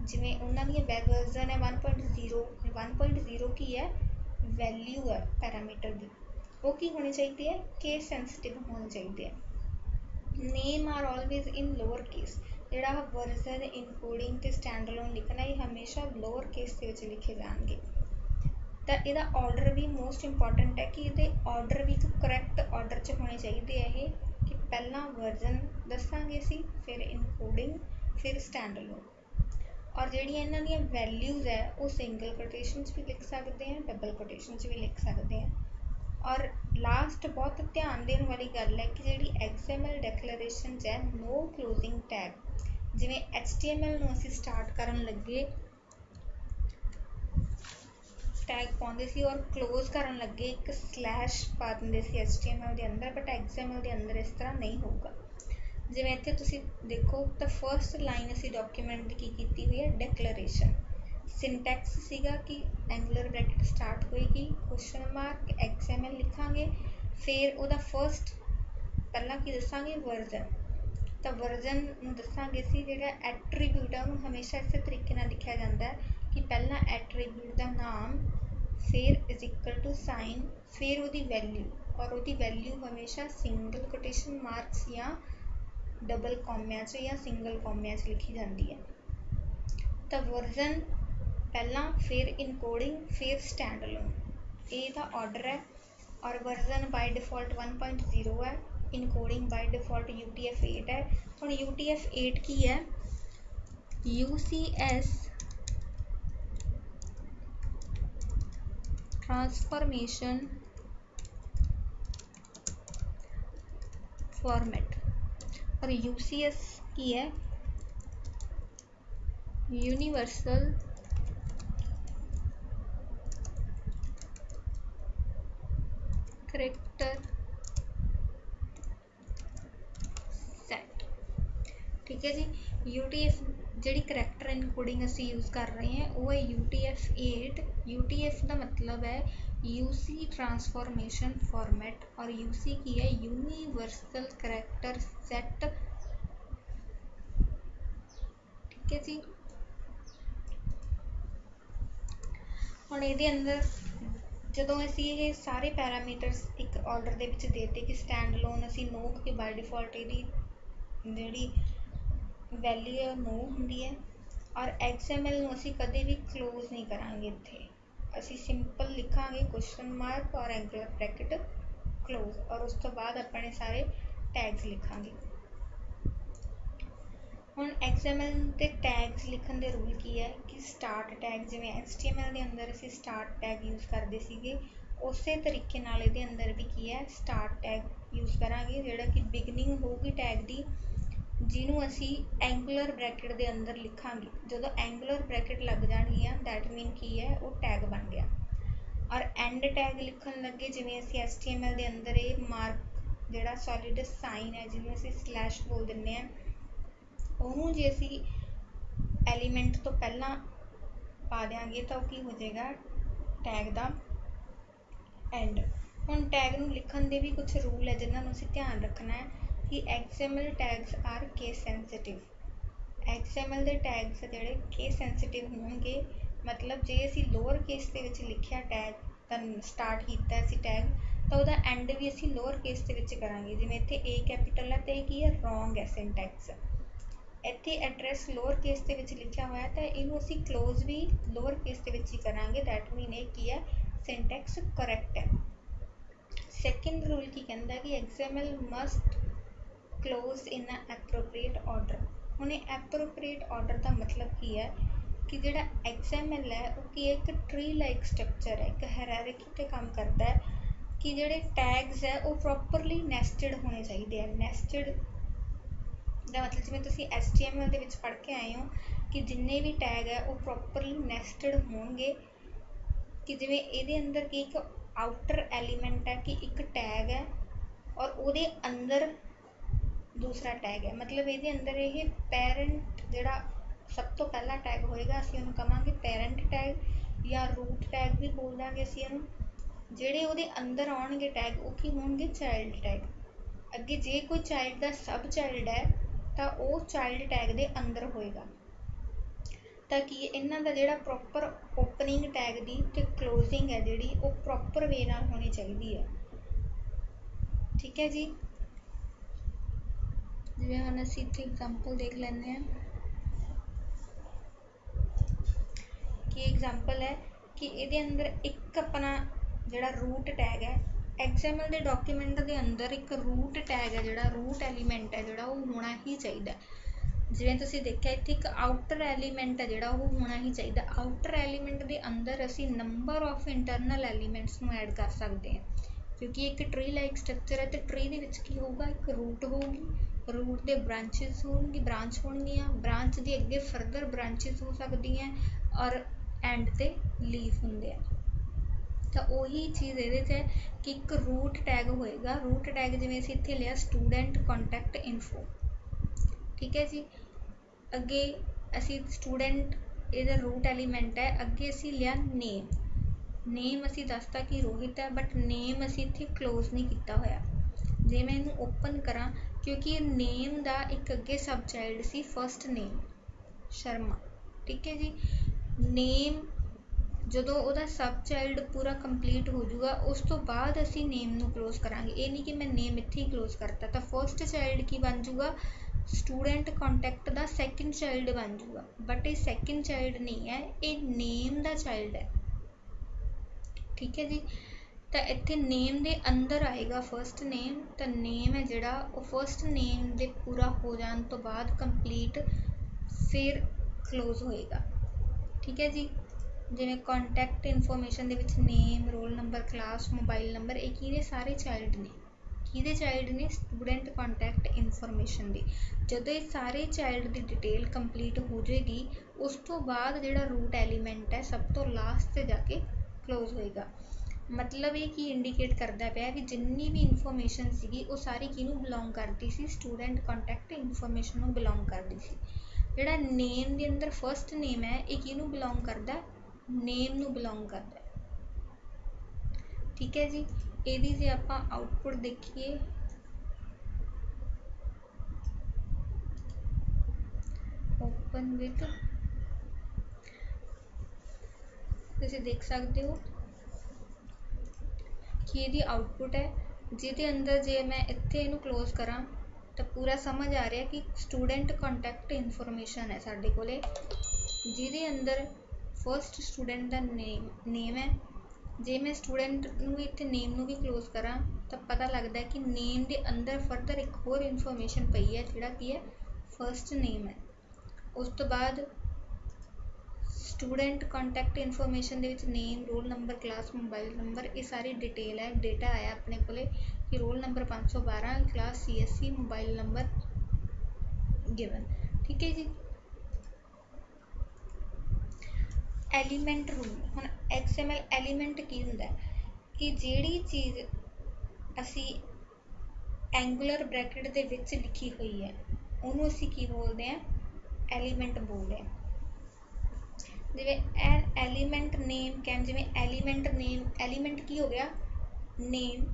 जिवें उन्हां दी वर्जन है 1.0 की है वैल्यू है पैरामीटर की वो की होनी चाहिए है केस सेंसिटिव होनी चाहिए है। Name are always in lower case. जिहड़ा वर्जन इनकोडिंग ते स्टैंड अलोन लिखना ये हमेशा लोअर केस के विच लिखे जाएंगे। तो इहदा ऑर्डर भी मोस्ट इंपॉर्टेंट है कि ये ऑर्डर भी करैक्ट ऑर्डर च होने चाहिए है कि पहला वर्जन दसांगे सी फिर इनकोडिंग फिर स्टैंड अलोन। और जिहड़ियां इन्हां दी वैल्यूज़ है वो सिंगल कोटेशन भी लिख सकते हैं डबल कोटेशन भी लिख सकते हैं। और लास्ट बहुत ध्यान देने वाली गल है कि जी XML डिक्लेरेशन है नो क्लोजिंग टैग। जिवें HTML नूं असीं स्टार्ट करन लगे टैग पाउंदे सी और क्लोज करन लगे एक स्लैश पा दिंदे सी HTML के अंदर, बट XML के अंदर इस तरह नहीं होगा। जिवें इत्थे तुसीं देखो तो फर्स्ट लाइन असीं डॉक्यूमेंट की कीती हुई है डिक्लेरेशन। सिंटैक्स सीगा कि एंगुलर ब्रैकेट स्टार्ट होएगी क्वेश्चन मार्क XML लिखांगे फिर उहदा फर्स्ट पहला की दसांगे वर्जन। तो वर्जन दसांगे सी जिहड़ा एट्रीब्यूट है उन्होंने हमेशा इस तरीके नाल लिखा जाता है कि पहला एट्रीब्यूट का नाम फिर इज इक्वल टू साइन फिर उहदी वैल्यू और उहदी वैल्यू हमेशा सिंगल कोटेशन मार्क्स या डबल कॉमिया च या सिंगल कॉमिया च लिखी जाती है। तो वर्जन पहला फिर इनकोडिंग फिर स्टैंड अलोन ये दा ऑर्डर है। और वर्जन बाय डिफॉल्ट 1.0 है, इनकोडिंग बाय डिफॉल्ट UTF-8 है। हुण UTF-8 की है UCS ट्रांसफॉर्मेशन फॉर्मेट और UCS की है यूनिवर्सल करैक्टर सैट। ठीक है जी। UTF जी करैक्टर इनकोडिंग असी यूज़ कर रहे हैं वो है UTF-8। UTF का मतलब है यूसी ट्रांसफॉर्मेशन फॉर्मेट और यूसी की है यूनिवर्सल करैक्टर सैट। ठीक है जी। हुण इहदे अंदर ਜਦੋਂ ਅਸੀਂ ਇਹ ਸਾਰੇ ਪੈਰਾਮੀਟਰਸ ਇੱਕ ਆਰਡਰ ਦੇ ਵਿੱਚ ਦੇਤੇ ਕਿ ਸਟੈਂਡ ਅਲੋਨ ਅਸੀਂ नो ਕਿ ਬਾਈ ਡਿਫਾਲਟ ਇਹਦੀ ਜਿਹੜੀ ਵੈਲਿਊ ਹੈ नो ਹੁੰਦੀ ਹੈ ਔਰ XML ਨੂੰ ਅਸੀਂ ਕਦੇ ਵੀ ਕਲੋਜ਼ ਨਹੀਂ ਕਰਾਂਗੇ। ਇੱਥੇ ਅਸੀਂ ਸਿੰਪਲ ਲਿਖਾਂਗੇ ਕੁਐਸਚਨ ਮਾਰਕ ਔਰ ਐਂਗੂਲਰ ਬ੍ਰੈਕਟ ਕਲੋਜ਼ ਔਰ ਉਸ ਤੋਂ ਬਾਅਦ ਆਪਾਂ ਨੇ ਸਾਰੇ ਟੈਗਸ ਲਿਖਾਂਗੇ। ਹੁਣ XML ਦੇ ਟੈਗਸ ਲਿਖਣ ਦੇ ਰੂਲ ਕੀ ਹੈ ਕਿ ਸਟਾਰਟ ਟੈਗ ਜਿਵੇਂ HTML ਦੇ ਅੰਦਰ ਅਸੀਂ ਸਟਾਰਟ ਟੈਗ ਯੂਜ਼ ਕਰਦੇ ਸੀਗੇ ਉਸੇ ਤਰੀਕੇ ਨਾਲ ਇਹਦੇ ਅੰਦਰ ਵੀ ਕੀ ਹੈ ਸਟਾਰਟ ਟੈਗ ਯੂਜ਼ ਕਰਾਂਗੇ ਜਿਹੜਾ ਕਿ ਬਿਗਨਿੰਗ ਹੋਊਗੀ ਟੈਗ ਦੀ ਜਿਹਨੂੰ ਅਸੀਂ ਐਂਗੂਲਰ ਬ੍ਰੈਕਟ ਦੇ ਅੰਦਰ ਲਿਖਾਂਗੇ। ਜਦੋਂ ਐਂਗੂਲਰ ਬ੍ਰੈਕਟ ਲੱਗ ਜਾਣੀ ਆ ਦੈਟ ਮੀਨ ਕੀ ਹੈ ਉਹ ਟੈਗ ਬਣ ਗਿਆ। ਔਰ ਐਂਡ ਟੈਗ ਲਿਖਣ ਲੱਗੇ ਜਿਵੇਂ ਅਸੀਂ HTML ਦੇ ਅੰਦਰ ਇਹ ਮਾਰਕ ਜਿਹੜਾ ਸੋਲਿਡ ਸਾਈਨ ਹੈ ਜਿਹਨੂੰ ਅਸੀਂ ਸਲੈਸ਼ ਬੋਲ ਦਿੰਦੇ ਹਾਂ ਉਹਨੂੰ ਜੇ ਅਸੀਂ ਐਲੀਮੈਂਟ ਤੋਂ ਪਹਿਲਾਂ ਪਾ ਦਿਆਂਗੇ ਤਾਂ ਉਹ ਕੀ ਹੋ ਜਾਏਗਾ ਟੈਗ ਦਾ ਐਂਡ। ਹੁਣ ਟੈਗ ਨੂੰ ਲਿਖਣ ਦੇ ਵੀ ਕੁਝ ਰੂਲ ਹੈ ਜਿਨ੍ਹਾਂ ਨੂੰ ਅਸੀਂ ਧਿਆਨ ਰੱਖਣਾ ਹੈ ਕਿ XML tags are case sensitive. XML ਦੇ ਟੈਗਸ ਜਿਹੜੇ ਕੇਸ ਸੈਂਸਿਟਿਵ ਹੋਣਗੇ ਮਤਲਬ ਜੇ ਅਸੀਂ ਲੋਅਰ ਕੇਸ ਦੇ ਵਿੱਚ ਲਿਖਿਆ ਟੈਗ ਤਾਂ ਸਟਾਰਟ ਕੀਤਾ ਅਸੀਂ ਟੈਗ ਤਾਂ ਉਹਦਾ ਐਂਡ ਵੀ ਅਸੀਂ ਲੋਅਰ ਕੇਸ ਦੇ ਵਿੱਚ ਕਰਾਂਗੇ। ਜਿਵੇਂ ਇੱਥੇ A ਕੈਪੀਟਲ ਹੈ ਅਤੇ ਇਹ ਕੀ ਹੈ ਰੋਂਗ ਹੈ ਸਿੰਟੈਕਸ। ਇੱਥੇ ਐਡਰੈਸ ਲੋਅਰ ਕੇਸ ਦੇ ਵਿੱਚ ਲਿਖਿਆ ਹੋਇਆ ਤਾਂ ਇਹਨੂੰ ਅਸੀਂ ਕਲੋਜ਼ ਵੀ ਲੋਅਰ ਕੇਸ ਦੇ ਵਿੱਚ ਹੀ ਕਰਾਂਗੇ ਦੈਟ ਮੀਨ ਇਹ ਕੀ ਹੈ ਸਿੰਟੈਕਸ ਕਰੈਕਟ ਹੈ। ਸੈਕਿੰਡ ਰੂਲ ਕੀ ਕਹਿੰਦਾ ਕਿ XML ਮਸਟ ਕਲੋਜ਼ ਇਨ ਅ ਐਪਰੋਪਰੀਏਟ ਆਰਡਰ। ਹੁਣ ਇਹ ਐਪਰੋਪਰੀਏਟ ਆਰਡਰ ਦਾ ਮਤਲਬ ਕੀ ਹੈ ਕਿ ਜਿਹੜਾ XML ਹੈ ਉਹ ਕੀ ਇੱਕ ਟਰੀ ਲਾਈਕ ਸਟਰਕਚਰ ਹੈ ਇੱਕ ਹਾਇਰਾਰਕੀ 'ਤੇ ਕੰਮ ਕਰਦਾ ਹੈ ਕਿ ਜਿਹੜੇ ਟੈਗਸ ਹੈ ਉਹ ਪ੍ਰੋਪਰਲੀ ਨੈਸਟਡ ਹੋਣੇ ਚਾਹੀਦੇ ਆ। ਨੈਸਟਡ ਦਾ ਮਤਲਬ ਜਿਵੇਂ ਤੁਸੀਂ HTML ਦੇ ਵਿੱਚ ਪੜ੍ਹ ਕੇ ਆਏ ਹੋ ਕਿ ਜਿੰਨੇ ਵੀ ਟੈਗ ਹੈ ਉਹ ਪ੍ਰੋਪਰਲੀ ਨੈਸਟਡ ਹੋਣਗੇ ਕਿ ਜਿਵੇਂ ਇਹਦੇ ਅੰਦਰ ਕੀ ਇੱਕ ਆਊਟਰ ਐਲੀਮੈਂਟ ਹੈ ਕਿ ਇੱਕ ਟੈਗ ਹੈ ਔਰ ਉਹਦੇ ਅੰਦਰ ਦੂਸਰਾ ਟੈਗ ਹੈ ਮਤਲਬ ਇਹਦੇ ਅੰਦਰ ਇਹ ਪੈਰੈਂਟ ਜਿਹੜਾ ਸਭ ਤੋਂ ਪਹਿਲਾ ਟੈਗ ਹੋਏਗਾ ਅਸੀਂ ਉਹਨੂੰ ਕਹਾਂਗੇ ਪੈਰੈਂਟ ਟੈਗ ਜਾਂ ਰੂਟ ਟੈਗ ਵੀ ਬੋਲ ਦਾਂਗੇ ਅਸੀਂ ਇਹਨੂੰ। ਜਿਹੜੇ ਉਹਦੇ ਅੰਦਰ ਆਉਣਗੇ ਟੈਗ ਉਹ ਕੀ ਹੋਣਗੇ ਚਾਈਲਡ ਟੈਗ। ਅੱਗੇ ਜੇ ਕੋਈ ਚਾਈਲਡ ਦਾ ਸਬ ਚਾਈਲਡ ਹੈ ਤਾਂ ਉਹ ਚਾਈਲਡ ਟੈਗ ਦੇ ਅੰਦਰ ਹੋਏਗਾ ਤਾਂ ਕਿ ਇਹਨਾਂ ਦਾ ਜਿਹੜਾ ਪ੍ਰੋਪਰ ਓਪਨਿੰਗ ਟੈਗ ਦੀ ਅਤੇ ਕਲੋਜ਼ਿੰਗ ਹੈ ਜਿਹੜੀ ਉਹ ਪ੍ਰੋਪਰ ਵੇ ਨਾਲ ਹੋਣੀ ਚਾਹੀਦੀ ਹੈ। ਠੀਕ ਹੈ ਜੀ। ਜਿਵੇਂ ਹੁਣ ਅਸੀਂ ਇੱਥੇ ਐਗਜ਼ਾਮਪਲ ਦੇਖ ਲੈਂਦੇ ਹਾਂ ਕਿ ਐਗਜ਼ਾਮਪਲ ਹੈ ਕਿ ਇਹਦੇ ਅੰਦਰ ਇੱਕ ਆਪਣਾ ਜਿਹੜਾ ਰੂਟ ਟੈਗ ਹੈ XML ਦੇ ਡਾਕੂਮੈਂਟ ਦੇ ਅੰਦਰ ਇੱਕ ਰੂਟ ਟੈਗ ਹੈ ਜਿਹੜਾ ਰੂਟ ਐਲੀਮੈਂਟ ਹੈ ਜਿਹੜਾ ਉਹ ਹੋਣਾ ਹੀ ਚਾਹੀਦਾ। ਜਿਵੇਂ ਤੁਸੀਂ ਦੇਖਿਆ ਇੱਥੇ ਇੱਕ ਆਊਟਰ ਐਲੀਮੈਂਟ ਹੈ ਜਿਹੜਾ ਉਹ ਹੋਣਾ ਹੀ ਚਾਹੀਦਾ। ਆਊਟਰ ਐਲੀਮੈਂਟ ਦੇ ਅੰਦਰ ਅਸੀਂ ਨੰਬਰ ਆਫ ਇੰਟਰਨਲ ਐਲੀਮੈਂਟਸ ਨੂੰ ਐਡ ਕਰ ਸਕਦੇ ਹਾਂ ਕਿਉਂਕਿ ਇੱਕ ਟਰੀ ਲਾਈਕ ਸਟਰਕਚਰ ਹੈ ਅਤੇ ਟਰੀ ਦੇ ਵਿੱਚ ਕੀ ਹੋਊਗਾ ਇੱਕ ਰੂਟ ਹੋਊਗੀ ਰੂਟ ਦੇ ਬ੍ਰਾਂਚਿਸ ਹੋਣਗੀ ਬ੍ਰਾਂਚ ਹੋਣਗੀਆਂ ਬ੍ਰਾਂਚ ਦੀ ਅੱਗੇ ਫਰਦਰ ਬ੍ਰਾਂਚਿਸ ਹੋ ਸਕਦੀਆਂ ਔਰ ਐਂਡ 'ਤੇ ਲੀਫ ਹੁੰਦੇ ਆ। ਤਾਂ ਉਹੀ ਚੀਜ਼ ਇਹਦੇ 'ਚ ਹੈ ਕਿ ਇੱਕ ਰੂਟ ਟੈਗ ਹੋਏਗਾ। ਰੂਟ ਟੈਗ ਜਿਵੇਂ ਅਸੀਂ ਇੱਥੇ ਲਿਆ ਸਟੂਡੈਂਟ ਕੰਟੈਕਟ ਇਨਫੋ। ਠੀਕ ਹੈ ਜੀ। ਅੱਗੇ ਅਸੀਂ ਸਟੂਡੈਂਟ ਇਹਦਾ ਰੂਟ ਐਲੀਮੈਂਟ ਹੈ ਅੱਗੇ ਅਸੀਂ ਲਿਆ ਨੇਮ ਅਸੀਂ ਦੱਸਤਾ ਕਿ ਰੋਹਿਤ ਹੈ ਬਟ ਨੇਮ ਅਸੀਂ ਇੱਥੇ ਕਲੋਜ਼ ਨਹੀਂ ਕੀਤਾ ਹੋਇਆ। ਜੇ ਮੈਂ ਇਹਨੂੰ ਓਪਨ ਕਰਾਂ ਕਿਉਂਕਿ ਨੇਮ ਦਾ ਇੱਕ ਅੱਗੇ ਸਬ ਚਾਈਲਡ ਸੀ ਫਸਟ ਨੇਮ ਸ਼ਰਮਾ। ਠੀਕ ਹੈ ਜੀ। ਨੇਮ ਜਦੋਂ ਉਹਦਾ ਸਬ ਚਾਈਲਡ ਪੂਰਾ ਕੰਪਲੀਟ ਹੋ ਜਾਊਗਾ ਉਸ ਤੋਂ ਬਾਅਦ ਅਸੀਂ ਨੇਮ ਨੂੰ ਕਲੋਜ਼ ਕਰਾਂਗੇ। ਇਹ ਨਹੀਂ ਕਿ ਮੈਂ ਨੇਮ ਇੱਥੇ ਹੀ ਕਲੋਜ਼ ਕਰਤਾ ਤਾਂ ਫਸਟ ਚਾਈਲਡ ਕੀ ਬਣ ਜਾਊਗਾ ਸਟੂਡੈਂਟ ਕੰਟੈਕਟ ਦਾ ਸੈਕਿੰਡ ਚਾਈਲਡ ਬਣ ਜਾਊਗਾ ਬਟ ਇਹ ਸੈਕਿੰਡ ਚਾਈਲਡ ਨਹੀਂ ਹੈ ਇਹ ਨੇਮ ਦਾ ਚਾਈਲਡ ਹੈ। ਠੀਕ ਹੈ ਜੀ। ਤਾਂ ਇੱਥੇ ਨੇਮ ਦੇ ਅੰਦਰ ਆਏਗਾ ਫਸਟ ਨੇਮ ਤਾਂ ਨੇਮ ਹੈ ਜਿਹੜਾ ਉਹ ਫਸਟ ਨੇਮ ਦੇ ਪੂਰਾ ਹੋ ਜਾਣ ਤੋਂ ਬਾਅਦ ਕੰਪਲੀਟ ਫਿਰ ਕਲੋਜ਼ ਹੋਏਗਾ। ਠੀਕ ਹੈ ਜੀ। ਜਿਵੇਂ ਕੰਟੈਕਟ ਇਨਫੋਰਮੇਸ਼ਨ ਦੇ ਵਿੱਚ name roll number class mobile number ਇਹ ਕਿਹਦੇ ਸਾਰੇ ਚਾਈਲਡ ਨੇ ਕਿਹਦੇ ਚਾਈਲਡ ਨੇ ਸਟੂਡੈਂਟ ਕੰਟੈਕਟ ਇਨਫੋਰਮੇਸ਼ਨ ਦੇ। ਜਦੋਂ ਇਹ ਸਾਰੇ ਚਾਈਲਡ ਦੀ ਡਿਟੇਲ ਕੰਪਲੀਟ ਹੋ ਜਾਏਗੀ ਉਸ ਤੋਂ ਬਾਅਦ ਜਿਹੜਾ ਰੂਟ ਐਲੀਮੈਂਟ ਹੈ ਸਭ ਤੋਂ ਲਾਸਟ 'ਤੇ ਜਾ ਕੇ ਕਲੋਜ਼ ਹੋਏਗਾ। मतलब ये की इंਡੀकेट करता पाया भी जिन्नी भी इन्फॉर्मेशन सीगी वो सारी किनू बिलोंग करती सी स्टूडेंट कॉन्टैक्ट इन्फॉर्मेशन नू बिलोंग करती सी। जिहड़ा नेम के अंदर फर्स्ट नेम है ये किनू बिलोंग करता नेम नू बिलोंग करता है। ठीक है जी। यदि जे आपां आउटपुट देखिए ओपन विद तुसीं देख सकते हो कि ये आउटपुट है जिहदे अंदर जे मैं इत्थे इनू क्लोज करा तो पूरा समझ आ रहा कि स्टूडेंट कॉन्टैक्ट इन्फॉर्मेशन है साडे कोले जिहदे अंदर फर्स्ट स्टूडेंट का नेम है। जे मैं स्टूडेंट नू इत्थे नेम नू भी क्लोज करा तो पता लगता है कि नेम के अंदर फर्दर एक होर इन्फॉर्मेशन पई है जिहड़ा की है फर्स्ट नेम है। उस तो बाद स्टूडेंट कॉन्टैक्ट इन्फॉर्मेशन दे विच name roll number class mobile number ये सारी डिटेल है डेटा आया अपने कोले कि roll number 512 class CSC mobile number given. ठीक है जी। एलीमेंट रूल हुण XML एलीमेंट की हुंदा है कि जिहड़ी चीज़ असी एंगुलर ब्रैकेट दे विच लिखी हुई है उन्होंने असी की बोलते हैं एलीमेंट बोलते हैं। जिवें एलीमेंट नेम कैन जिवें एलीमेंट नेम एलीमेंट की हो गया name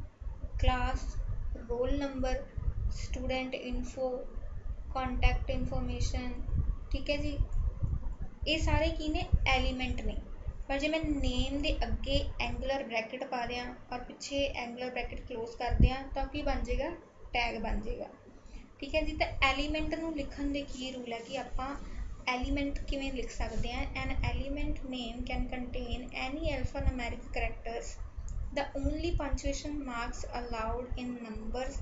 class roll number student info contact information. ठीक है जी। ये सारे की ने एलीमेंट ने पर जे मैं नेम दे अगे एंगुलर ब्रैकेट पा दियाँ और पिछे एंगुलर ब्रैकेट क्लोज कर दियाँ तो की बन जाएगा टैग बन जाएगा। ठीक है जी। तो एलीमेंट नू लिखण दे की रूल है कि आपां एलीमेंट किवें लिख सकते हैं। An element name can contain any alphanumeric characters the only punctuation marks allowed in numbers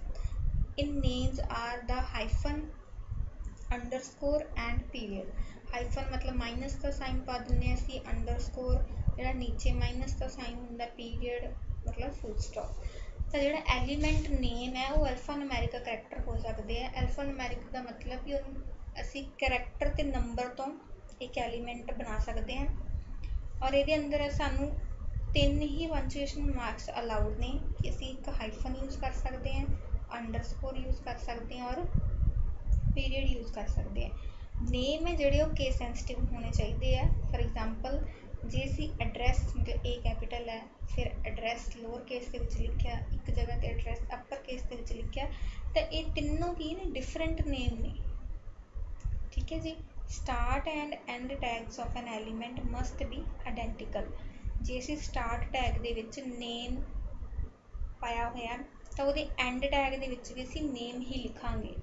in names are the hyphen underscore and period. Hyphen मतलब माइनस का साइन पा दिंदे असीं अंडरस्कोर जिहड़ा नीचे माइनस का साइन हुंदा पीरियड मतलब फुल स्टॉप। तो जिहड़ा एलीमेंट नेम है वो अल्फान्यूमेरिक करैक्टर हो सकते हैं। अल्फान्यूमेरिक का मतलब कि असी करैक्टर ते नंबर तो एक एलीमेंट बना सकते हैं और ये अंदर सानू 3 ही पंचुएशन मार्क्स अलाउड ने कि असी एक हाइफन यूज़ कर सकते हैं अंडरस्कोर यूज़ कर सकते हैं और पीरियड यूज़ कर सकते हैं। नेम है जोड़े केस सेंसिटिव होने चाहिए है। फॉर एग्जाम्पल जे असी एड्रैस मतलब ए कैपिटल है फिर एड्रैस लोअर केस के विच लिखा एक जगह ते एड्रैस अपर केस के विच लिखा तो ये तीनों की ने डिफरेंट नेम ने। ठीक है जी। Start and end tags of an element must be identical. जे असी स्टार्ट टैग दे विच नेम पाया होया तो वो एंड टैग दे विच भी असी नेम ही लिखांगे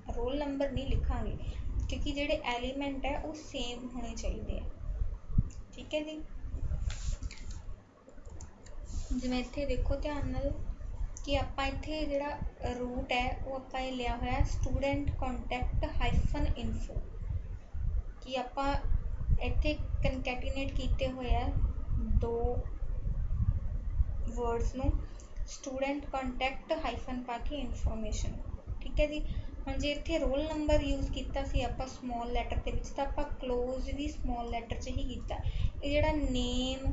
रोल नंबर नहीं लिखांगे क्योंकि जोड़े एलीमेंट है वो सेम होने चाहिए। ठीक है जी। जिवें इत्थे देखो ध्यान नाल कि आपां इत्थे जिहड़ा रूट है वो आपां लिया होया स्टूडेंट कॉन्टैक्ट हाइफन इन्फो कि आपां इत्थे कनकैटिनेट कीते होए है दो वर्ड्स नू स्टूडेंट कॉन्टैक्ट हाइफन पा के इन्फॉर्मेशन। ठीक है जी। हुण जे इत्थे रोल नंबर यूज़ कीता सी आपां स्मॉल लैटर दे विच तां आपां क्लोज भी स्मॉल लैटर च ही कीता। ये जिहड़ा नेम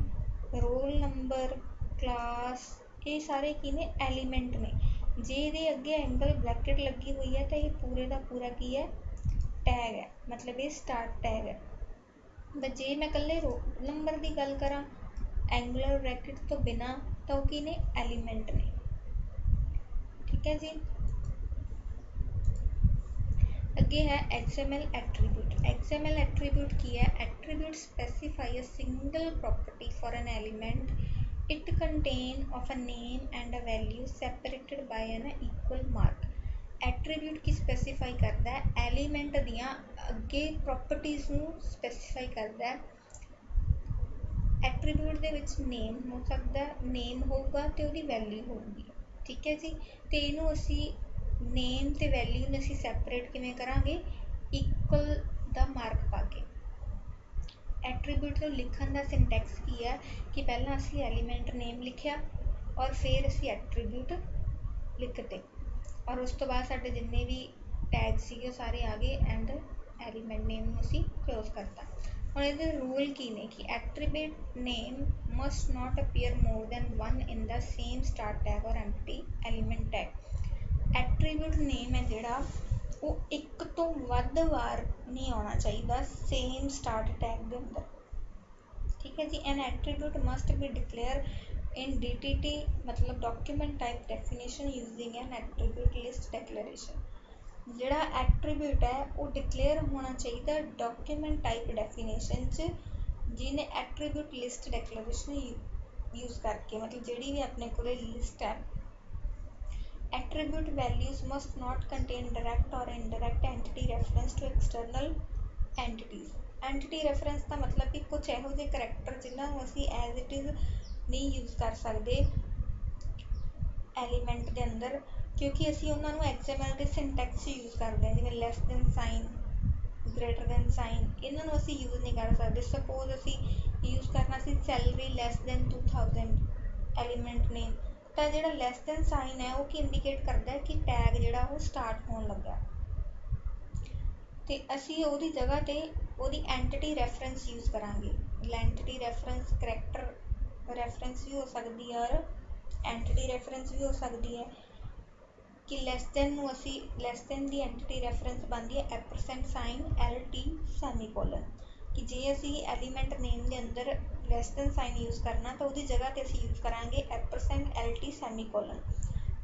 रोल नंबर क्लास ये सारे की ने एलीमेंट ने जे इहदे अगे एंगल ब्रैकेट लगी हुई है तो ये पूरे का पूरा की है टैग है मतलब ये स्टार्ट टैग है। बट जे मैं कल्ले रोल नंबर की गल करा एंगुलर ब्रैकेट तो बिना तो की ने एलीमेंट ने। ठीक है जी। अगे है XML एट्रीब्यूट। XML एट्रीब्यूट की है attribute specify a single property for an element it contain of a name and a value separated by an equal mark. Attribute की स्पेसिफाई करता है एलीमेंट दियाँ अगे प्रॉपर्टीज़ नू स्पेसिफाई करता है। एट्रीब्यूट दे विच नेम हो सकता है नेम होगा तो उसकी वैल्यू होगी। ठीक है जी। तो इनू असी नेम ते वैल्यू नू असी सैपरेट किवें करांगे इक्वल दा मार्क पा के। एट्रीब्यूट को लिखण दा सिंटैक्स की है कि पहला असी एलीमेंट नेम लिखिया और फिर असी एट्रीब्यूट लिखते और उस तो बाद साडे जिन्ने भी टैग सीगे सारे आ गए एंड एलीमेंट नेम नू असी क्लोज करता। ਹੁਣ ਇਹਦੇ ਰੂਲ ਕੀ ਨੇ ਕਿ attribute name must not appear more than one in the same start tag ਔਰ ਐਮਪਟੀ ਐਲੀਮੈਂਟ ਟੈਗ। ਐਟਰੀਬਿਊਟ ਨੇਮ ਹੈ ਜਿਹੜਾ ਉਹ ਇੱਕ ਤੋਂ ਵੱਧ ਵਾਰ ਨਹੀਂ ਆਉਣਾ ਚਾਹੀਦਾ ਸੇਮ ਸਟਾਰਟ ਟੈਗ ਦੇ ਅੰਦਰ। ठीक है जी। An attribute must be declare in DTT मतलब document type definition using an attribute list declaration. जिहड़ा एट्रीब्यूट है वो डिक्लेयर होना चाहिए डॉक्यूमेंट टाइप डेफिनेशन च जिन्हें एट्रीब्यूट लिस्ट डिक्लेरेशन यूज़ करके मतलब जिहड़ी भी अपने को लिस्ट है। Attribute values must not contain direct और indirect entity reference to external entities. Entity reference का मतलब कि कुछ ਇਹੋ ਜਿਹੇ ਕਰੈਕਟਰ ਜਿਨ੍ਹਾਂ ਨੂੰ ਅਸੀਂ ਐਜ਼ ਇਟ ਇਜ਼ ਨਹੀਂ ਯੂਜ਼ ਕਰ ਸਕਦੇ ਐਲੀਮੈਂਟ ਦੇ ਅੰਦਰ ਕਿਉਂਕਿ ਅਸੀਂ ਉਹਨਾਂ ਨੂੰ XML ਦੇ ਸਿੰਟੈਕਸ ਯੂਜ਼ ਕਰਦੇ ਹਾਂ ਜਿਵੇਂ less than sign greater then sign ਇਹਨਾਂ ਨੂੰ ਅਸੀਂ ਯੂਜ਼ ਨਹੀਂ ਕਰ ਸਕਦੇ। ਸਪੋਜ਼ ਅਸੀਂ ਯੂਜ਼ ਕਰਨਾ ਸੀ ਸੈਲਰੀ ਲੈਸ ਦੈਨ 2000 ਐਲੀਮੈਂਟ ਨੇਮ ਤਾਂ ਜਿਹੜਾ ਲੈਸ ਦੈਨ ਸਾਈਨ ਹੈ ਉਹ ਕੀ ਇੰਡੀਕੇਟ ਕਰਦਾ ਕਿ ਟੈਗ ਜਿਹੜਾ ਉਹ ਸਟਾਰਟ ਹੋਣ ਲੱਗਾ ਤੇ ਅਸੀਂ ਉਹਦੀ ਜਗ੍ਹਾ ਤੇ ਉਹਦੀ ਐਂਟਿਟੀ ਰੈਫਰੈਂਸ ਯੂਜ਼ ਕਰਾਂਗੇ। ਐਂਟਿਟੀ ਰੈਫਰੈਂਸ ਕਰੈਕਟਰ ਰੈਫਰੈਂਸ ਵੀ ਹੋ ਸਕਦੀ ਹੈ ਔਰ ਐਂਟਿਟੀ ਰੈਫਰੈਂਸ ਵੀ ਹੋ ਸਕਦੀ ਹੈ ਕਿ ਲੈਸ ਦੈਨ ਨੂੰ ਅਸੀਂ ਲੈਸ ਦੈਨ ਦੀ ਐਂਟਿਟੀ ਰੈਫਰੈਂਸ ਬਣਦੀ ਹੈ ਐਪਰਸੈਂਟ ਸਾਈਨ LT ਸੈਮੀਕੋਲਨ ਕਿ ਜੇ ਅਸੀਂ ਐਲੀਮੈਂਟ ਨੇਮ ਦੇ ਅੰਦਰ ਲੈਸ ਦੈਨ ਸਾਈਨ ਯੂਜ਼ ਕਰਨਾ ਤਾਂ ਉਹਦੀ ਜਗ੍ਹਾ 'ਤੇ ਅਸੀਂ ਯੂਜ਼ ਕਰਾਂਗੇ ਐਪਰਸੈਂਟ LT ਸੈਮੀਕੋਲਨ।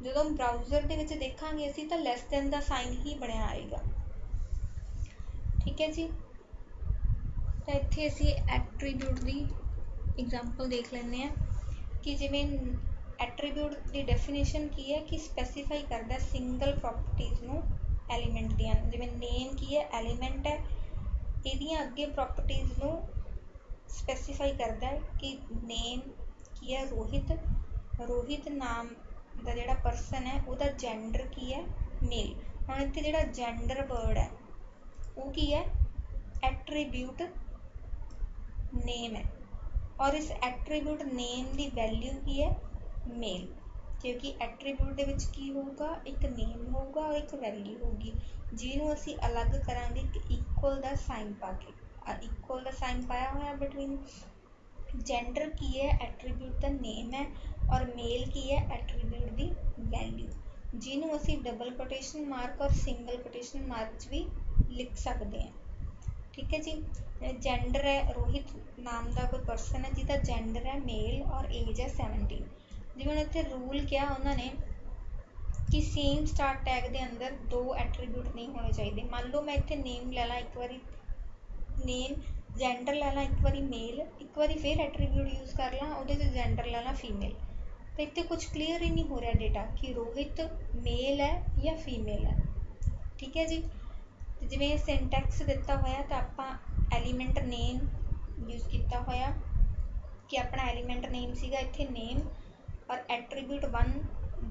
ਜਦੋਂ ਬਰਾਊਜ਼ਰ ਦੇ ਵਿੱਚ ਦੇਖਾਂਗੇ ਅਸੀਂ ਤਾਂ ਲੈਸ ਦੈਨ ਦਾ ਸਾਈਨ ਹੀ ਬਣਿਆ ਆਏਗਾ। ठीक है जी। तो इत्थे असी एट्रीब्यूट की एग्जाम्पल देख लें कि जिमें एट्रीब्यूट की डेफिनेशन की है कि स्पैसीफाई करता सिंगल प्रॉपर्टीज़ नूं एलीमेंट दियां जिमें नेम की है एलीमेंट है इहदियां अगे प्रॉपर्टीज़ नूं स्पैसीफाई करता है कि नेम की है रोहित रोहित नाम का जिहड़ा परसन है उहदा जेंडर की है मेल। हुण इत्थे जिहड़ा जेंडर वर्ड है वो की है एट्रीब्यूट नेम है और इस एट्रीब्यूट नेम की वैल्यू की है मेल क्योंकि एट्रीब्यूट दे विच की होगा एक नेम होगा और एक वैल्यू होगी जिन्हों असी अलग करांगे कि इक्वल दा साइन पा के इक्वल दा साइन पाया हुआ बिटवीन जेंडर की है एट्रीब्यूट दा नेम है और मेल की है एट्रीब्यूट दी वैल्यू जिन्हों असी डबल कोटेशन मार्क और सिंगल कोटेशन मार्क भी लिख सकते हैं। ठीक है जी। जेंडर है रोहित नाम का कोई परसन है जिसका जेंडर है मेल और एज है 17। जिवें इत्थे रूल क्या उन्होंने कि सेम स्टार्ट टैग के अंदर दो एट्रीब्यूट नहीं होने चाहिए। मान लो मैं इत्थे नेम ले ला एक बारी नेम जेंडर ले ला एक बारी मेल एक बारी फिर एट्रीब्यूट यूज़ कर ला उहदे च जेंडर ले ला फीमेल तो इत्थे कुछ क्लीयर ही नहीं हो रहा डेटा कि रोहित मेल है या फीमेल है। ठीक है जी। जिवें सिंटैक्स दिता होया तो आप एलीमेंट नेम यूज़ किया होया कि अपना एलीमेंट नेम सीगा इत्थे नेम और एट्रीब्यूट 1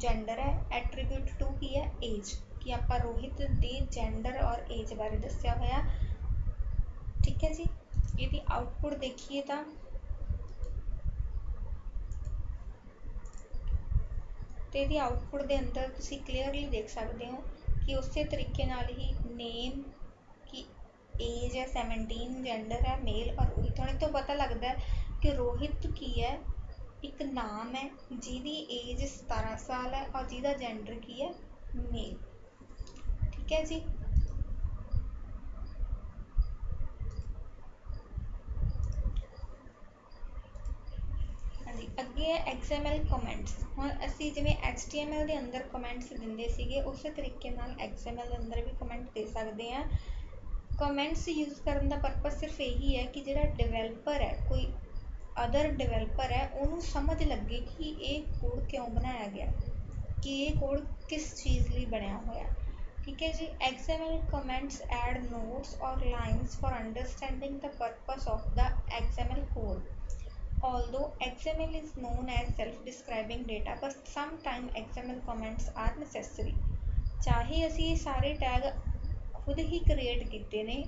जेंडर है एट्रीब्यूट 2 की है एज कि आप रोहित दे जेंडर और एज बारे दस्या होया। ठीक है जी। यदि आउटपुट देखिए तो यदि आउटपुट के अंदर तुसी क्लीयरली देख सकते हो कि उस तरीके नाल ही नेम की एज है 17 जेंडर है मेल और रोहित होने तो पता लगता है कि रोहित की है एक नाम है जिहदी एज 17 साल है और जिहदा जेंडर की है मेल। ठीक है जी। हाँ जी। अगे है XML कमेंट्स। हुण असी जिवें HTML के अंदर कमेंट्स दिंदे सीगे उस तरीके नाल XML के अंदर भी कमेंट दे सकते हैं। कमेंट्स यूज़ करने का परपज़ सिर्फ यही है कि जिहड़ा डिवेलपर है कोई अदर डिवेलपर है उन्होंने समझ लगे कि ये कोड क्यों बनाया गया कि ये कोड किस चीज़ लिए बनया होया। ठीक है जी। XML कमेंट्स ऐड नोट्स और lines for understanding the purpose of the XML code. Although XML is known as self-describing data, but sometimes XML comments are necessary। चाहे असी सारे टैग खुद ही क्रिएट किए ने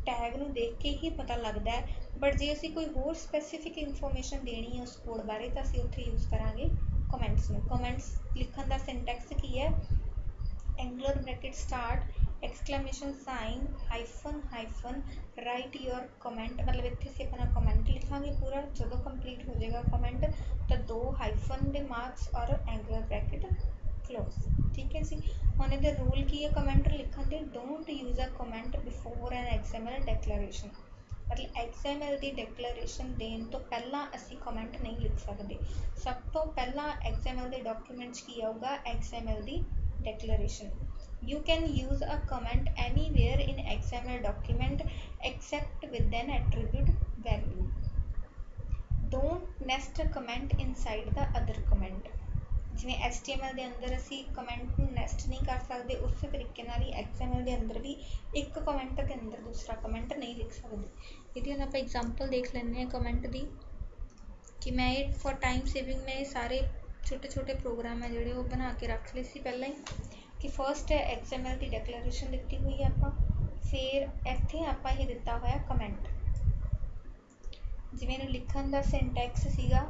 टैग नूं देख के ही पता लगता है बट जे असी कोई होर स्पैसीफिक इन्फॉर्मेशन देनी है उस कोड बारे तो असी उत्थे यूज़ करांगे कमेंट्स नूं। कमेंट्स लिखण दा सिंटैक्स की है angular bracket start exclamation sign hyphen hyphen write your comment, मतलब इत्थे से अपना कमेंट लिखांगे पूरा। जो कंप्लीट हो जाएगा कमेंट तो 2 हाइफन दे मार्क्स और एंगल ब्रैकेट क्लोज। ठीक है जी। हुण इहदे रूल की है कमेंट लिखण दे, don't use a comment before an XML declaration, मतलब XML की डिक्लेरेशन देने तो पहला असी कमेंट नहीं लिख सकते। सब तो पहला XML के डॉक्यूमेंट्स की आऊगा XML की declaration. You can use a comment anywhere in XML document except with an attribute value. Don't nest comment inside the other comment, जिवें HTML के अंदर असी कमेंट को नैसट नहीं कर सकते, उस तरीके नाल ही XML के अंदर भी एक कमेंट के अंदर दूसरा कमेंट नहीं लिख सकते। ये आप एग्जाम्पल देख लें कमेंट की, कि मैं फॉर टाइम सेविंग में सारे छोटे छोटे प्रोग्राम है जोड़े वो बना के रख ले सी पहले ही, कि फर्स्ट है XML की डिक्लेरेशन दी हुई है आप, फिर इत्थे आपां ये दिता होया कमेंट, जिवें लिखण का सिंटैक्स सीगा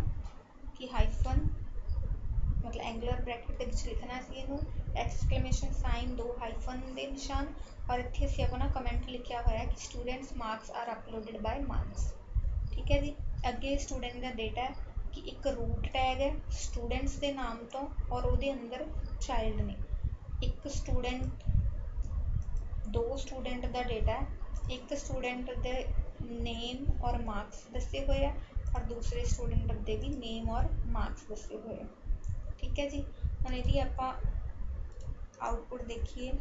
कि हाइफन मतलब एंगुलर ब्रैकेट के विच लिखना सी इनू, एक्सक्लेमेशन साइन 2 हाइफन के निशान, और इत्थे असीं अपना कमेंट लिखा होया कि students marks are uploaded by marks. ठीक है जी। अगे स्टूडेंट का डेटा है कि एक रूट टैग है स्टूडेंट्स के नाम तो, और उसदे अंदर चाइल्ड ने, एक स्टूडेंट 2 स्टूडेंट का डेटा है, एक स्टूडेंट के नेम और मार्क्स दसे हुए हैं, और दूसरे स्टूडेंट के भी नेम और मार्क्स दसे हुए हैं। ठीक है जी। हम यदि आप आउटपुट देखिए,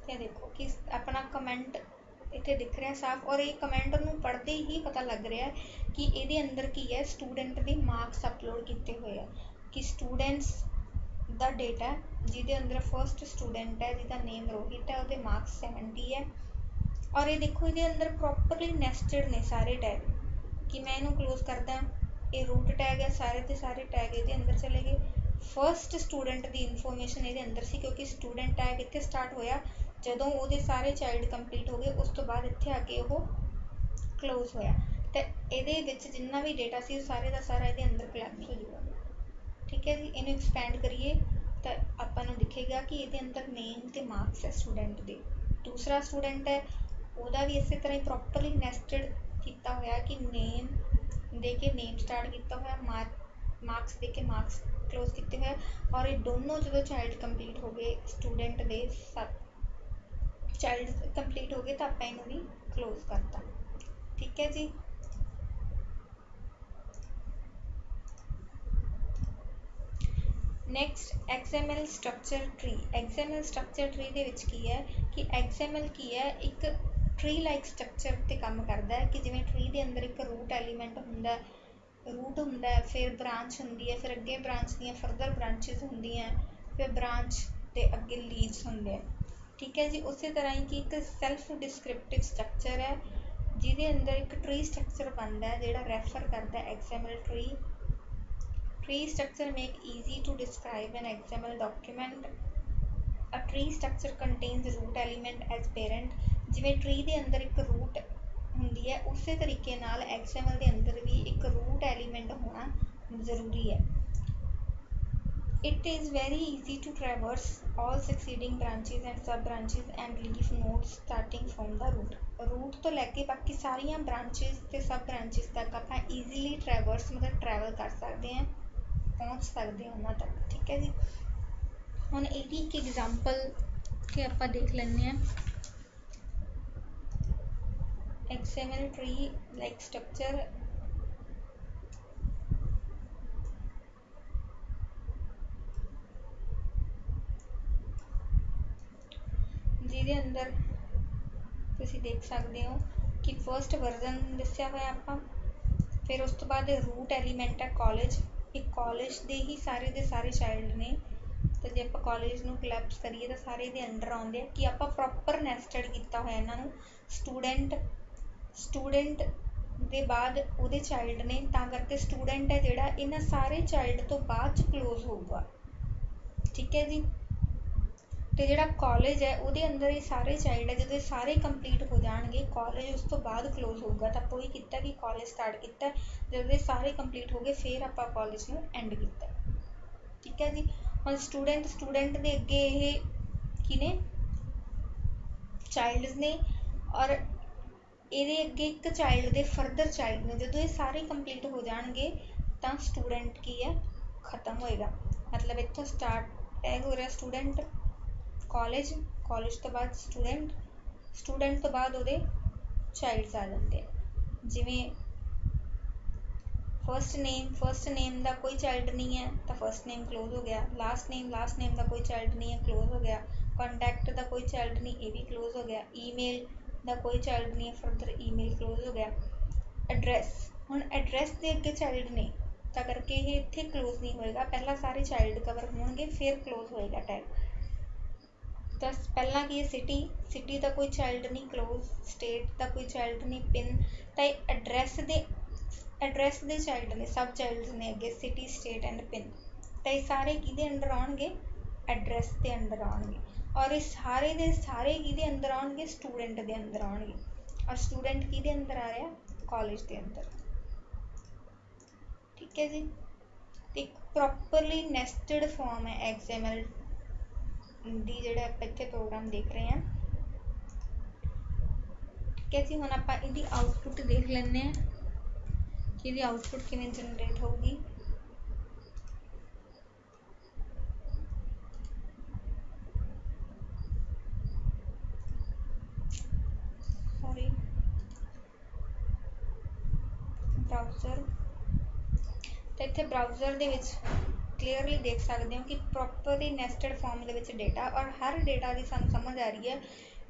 तो देखो कि अपना कमेंट इतने दिख रहा है साफ, और ये कमेंट में पढ़ते ही पता लग रहा है कि ये अंदर की है स्टूडेंट के मार्क्स अपलोड किए हुए हैं, कि स्टूडेंट्स का डेटा जिदे अंदर फर्स्ट स्टूडेंट है जिसका नेम रोहित है, वो मार्क्स 70 है। और ये देखो ये अंदर प्रॉपरली नेस्टेड ने सारे टैग, कि मैं इन्हू क्लोज करदा, ये रूट टैग है, सारे के सारे टैग ये अंदर चले गए। फर्स्ट स्टूडेंट की इनफॉर्मेशन ये अंदर सी, क्योंकि स्टूडेंट टैग इतने स्टार्ट होया जदों वो सारे चाइल्ड कंप्लीट हो गए, उस तो बाद इत्थे आके वो क्लोज होया, तो ये जिन्ना भी डेटा सी सारे का सारा ये अंदर कलैप्स हो जाएगा। ठीक है जी। इन्हू एक्सपैंड करिए तो आपां नूं दिखेगा कि ये अंदर नेम तो मार्क्स है स्टूडेंट के, दूसरा स्टूडेंट है वह भी इस तरह ही प्रॉपरली नेस्टेड किया होया कि नेम दे के नेम स्टार्ट किया होया, मार्क्स दे के मार्क्स क्लोज किए हुए, और ये दोनों जो चाइल्ड कंप्लीट हो गए स्टूडेंट के 7 चाइल्ड कंप्लीट हो गए तो आप इन्हू भी क्लोज करता। ठीक है जी। Next XML structure tree. XML structure tree दे विच की है कि XML की है एक ट्री लाइक स्ट्रक्चर ते काम करता है, कि जिवें ट्री के अंदर एक रूट एलीमेंट हुंदा, रूट हुंदा है, फिर ब्रांच हुंदी है, फिर अगे ब्रांच दी फरदर ब्रांचिज हुंदी हैं, फिर ब्रांच के अगे लीव्स हुंदे हैं। ठीक है जी। उस तरह ही कि एक सैल्फ डिस्क्रिप्टिव स्ट्रक्चर है जिहदे अंदर एक ट्री स्ट्रक्चर बनता है जिहड़ा रैफर करता है XML tree. Tree structure make easy to describe an XML document. A tree structure contains root element as parent, जिवें ट्री के अंदर एक रूट हुंदी है उस तरीके नाल XML के अंदर भी एक रूट एलीमेंट होना जरूरी है। It is very easy to traverse all succeeding branches and sub branches and leaf nodes starting from the root. Root तो लैके बाकी सारिया ब्रांचिज ते सब ब्रांचिज तक आप ईजीली ट्रैवर्स मतलब ट्रैवल कर सकते हैं, पहुँच सकते हैं उन्होंने तक। ठीक है जी। हुण यही एक एग्जाम्पल के आप देख लें XML ट्री लाइक स्ट्रक्चर। जिहदे अंदर तुसीं देख सकते हो कि फर्स्ट वर्जन दस्या हुआ आपां, फिर उस तो बाद रूट एलीमेंट है कॉलेज, एक कॉलेज के ही सारे के सारे चाइल्ड ने, तो जो आप कॉलेज को कलैप्स करिए तो सारे ये अंडर आते हैं, कि आप प्रॉपर नैसटेड किया हुआ इन्हों स्टूडेंट के बाद वो चाइल्ड ने, तां करके स्टूडेंट है जोड़ा इन्ह सारे चाइल्ड तो बाद क्लोज होगा। ठीक है जी। तो जोड़ा कॉलेज है वो अंदर ये सारे चाइल्ड है, जो सारे कंप्लीट हो जाएंगे कॉलेज उस तो बाद क्लोज होगा, तो आपको ये किया कि कॉलेज स्टार्ट किया, जब ये सारे कंप्लीट हो गए फिर आप कॉलेज में एंड किया। ठीक है जी। हम स्टूडेंट के अगे ये की ने चाइल्ड्स ने, और ये अगे एक चाइल्ड के फरदर चाइल्ड ने, जो ये सारे कंप्लीट हो जाएंगे तो स्टूडेंट की है खत्म होएगा। मतलब इतों स्टार्ट टैग हो रहा स्टूडेंट, कॉलेज, कॉलेज तो बाद स्टूडेंट, स्टूडेंट तो बाद वो चाइल्ड्स आ जाते हैं। जिमें फर्स्ट नेम का कोई चाइल्ड नहीं है तो फर्स्ट नेम क्लोज हो गया, लास्ट नेम का कोई चाइल्ड नहीं है, क्लोज हो गया। कॉन्टैक्ट का कोई चाइल्ड नहीं, ये भी क्लोज हो गया। ईमेल का कोई चाइल्ड नहीं है, फर्दर ईमेल क्लोज हो गया। एड्रैस, हुण एड्रैस के अगे चाइल्ड ने तो करके ये इत्थे क्लोज नहीं होएगा, पहला सारे चाइल्ड कवर होंगे फिर क्लोज होएगा टैग। तो पहला की है सिटी, सिटी का कोई चाइल्ड नहीं, क्लोज। स्टेट का कोई चाइल्ड नहीं, पिन। तो एड्रैस के चाइल्ड ने, सब चाइल्ड्स ने अगे सिटी, स्टेट एंड पिन। तो ये सारे किहदे अंडर आउणगे, एड्रैस के अंडर आउणगे। और ये सारे दे सारे किहदे अंदर आउणगे, स्टूडेंट के अंदर आउणगे। और स्टूडेंट किहदे अंदर आ रहा, कॉलेज के अंदर। ठीक है जी। एक प्रॉपरली नेस्टेड फॉर्म है XML दी, जिहड़ा आपां इत्थे प्रोग्राम देख रहे हैं। ठीक है जी। हुण आपां इहदी आउटपुट देख लैंदे हैं कि इहदी आउटपुट किवें जनरेट होगी। सॉरी, ब्राउज़र, तो इत्थे ब्राउज़र दे विच क्लीयरली देख सकते हो कि properly nested form they which data, और हर डेटा की सानूं समझ आ रही है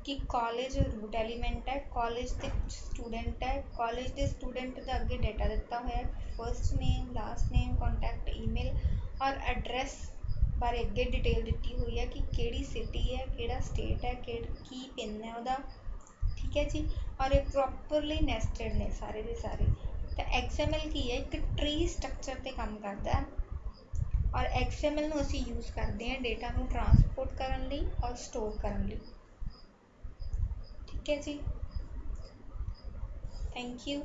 कि कॉलेज रूट एलीमेंट है, कॉलेज के स्टूडेंट है, कॉलेज के स्टूडेंट का अगे डेटा दिता हुआ है, first name, last name, contact, email, और एड्रैस बारे अगे डिटेल दी हुई है कि केड़ी सिटी है, केड़ा स्टेट है, की पिन है उहदा। ठीक है जी। और ये प्रॉपरली नेस्टेड ने सारे के सारे। तो XML की है, एक ट्री स्ट्रक्चर पर काम करता है। और XML ਨੂੰ ਅਸੀਂ यूज़ करते हैं डेटा ਨੂੰ ट्रांसपोर्ट करने ਲਈ और स्टोर करने ਲਈ। ठीक है जी, थैंक यू।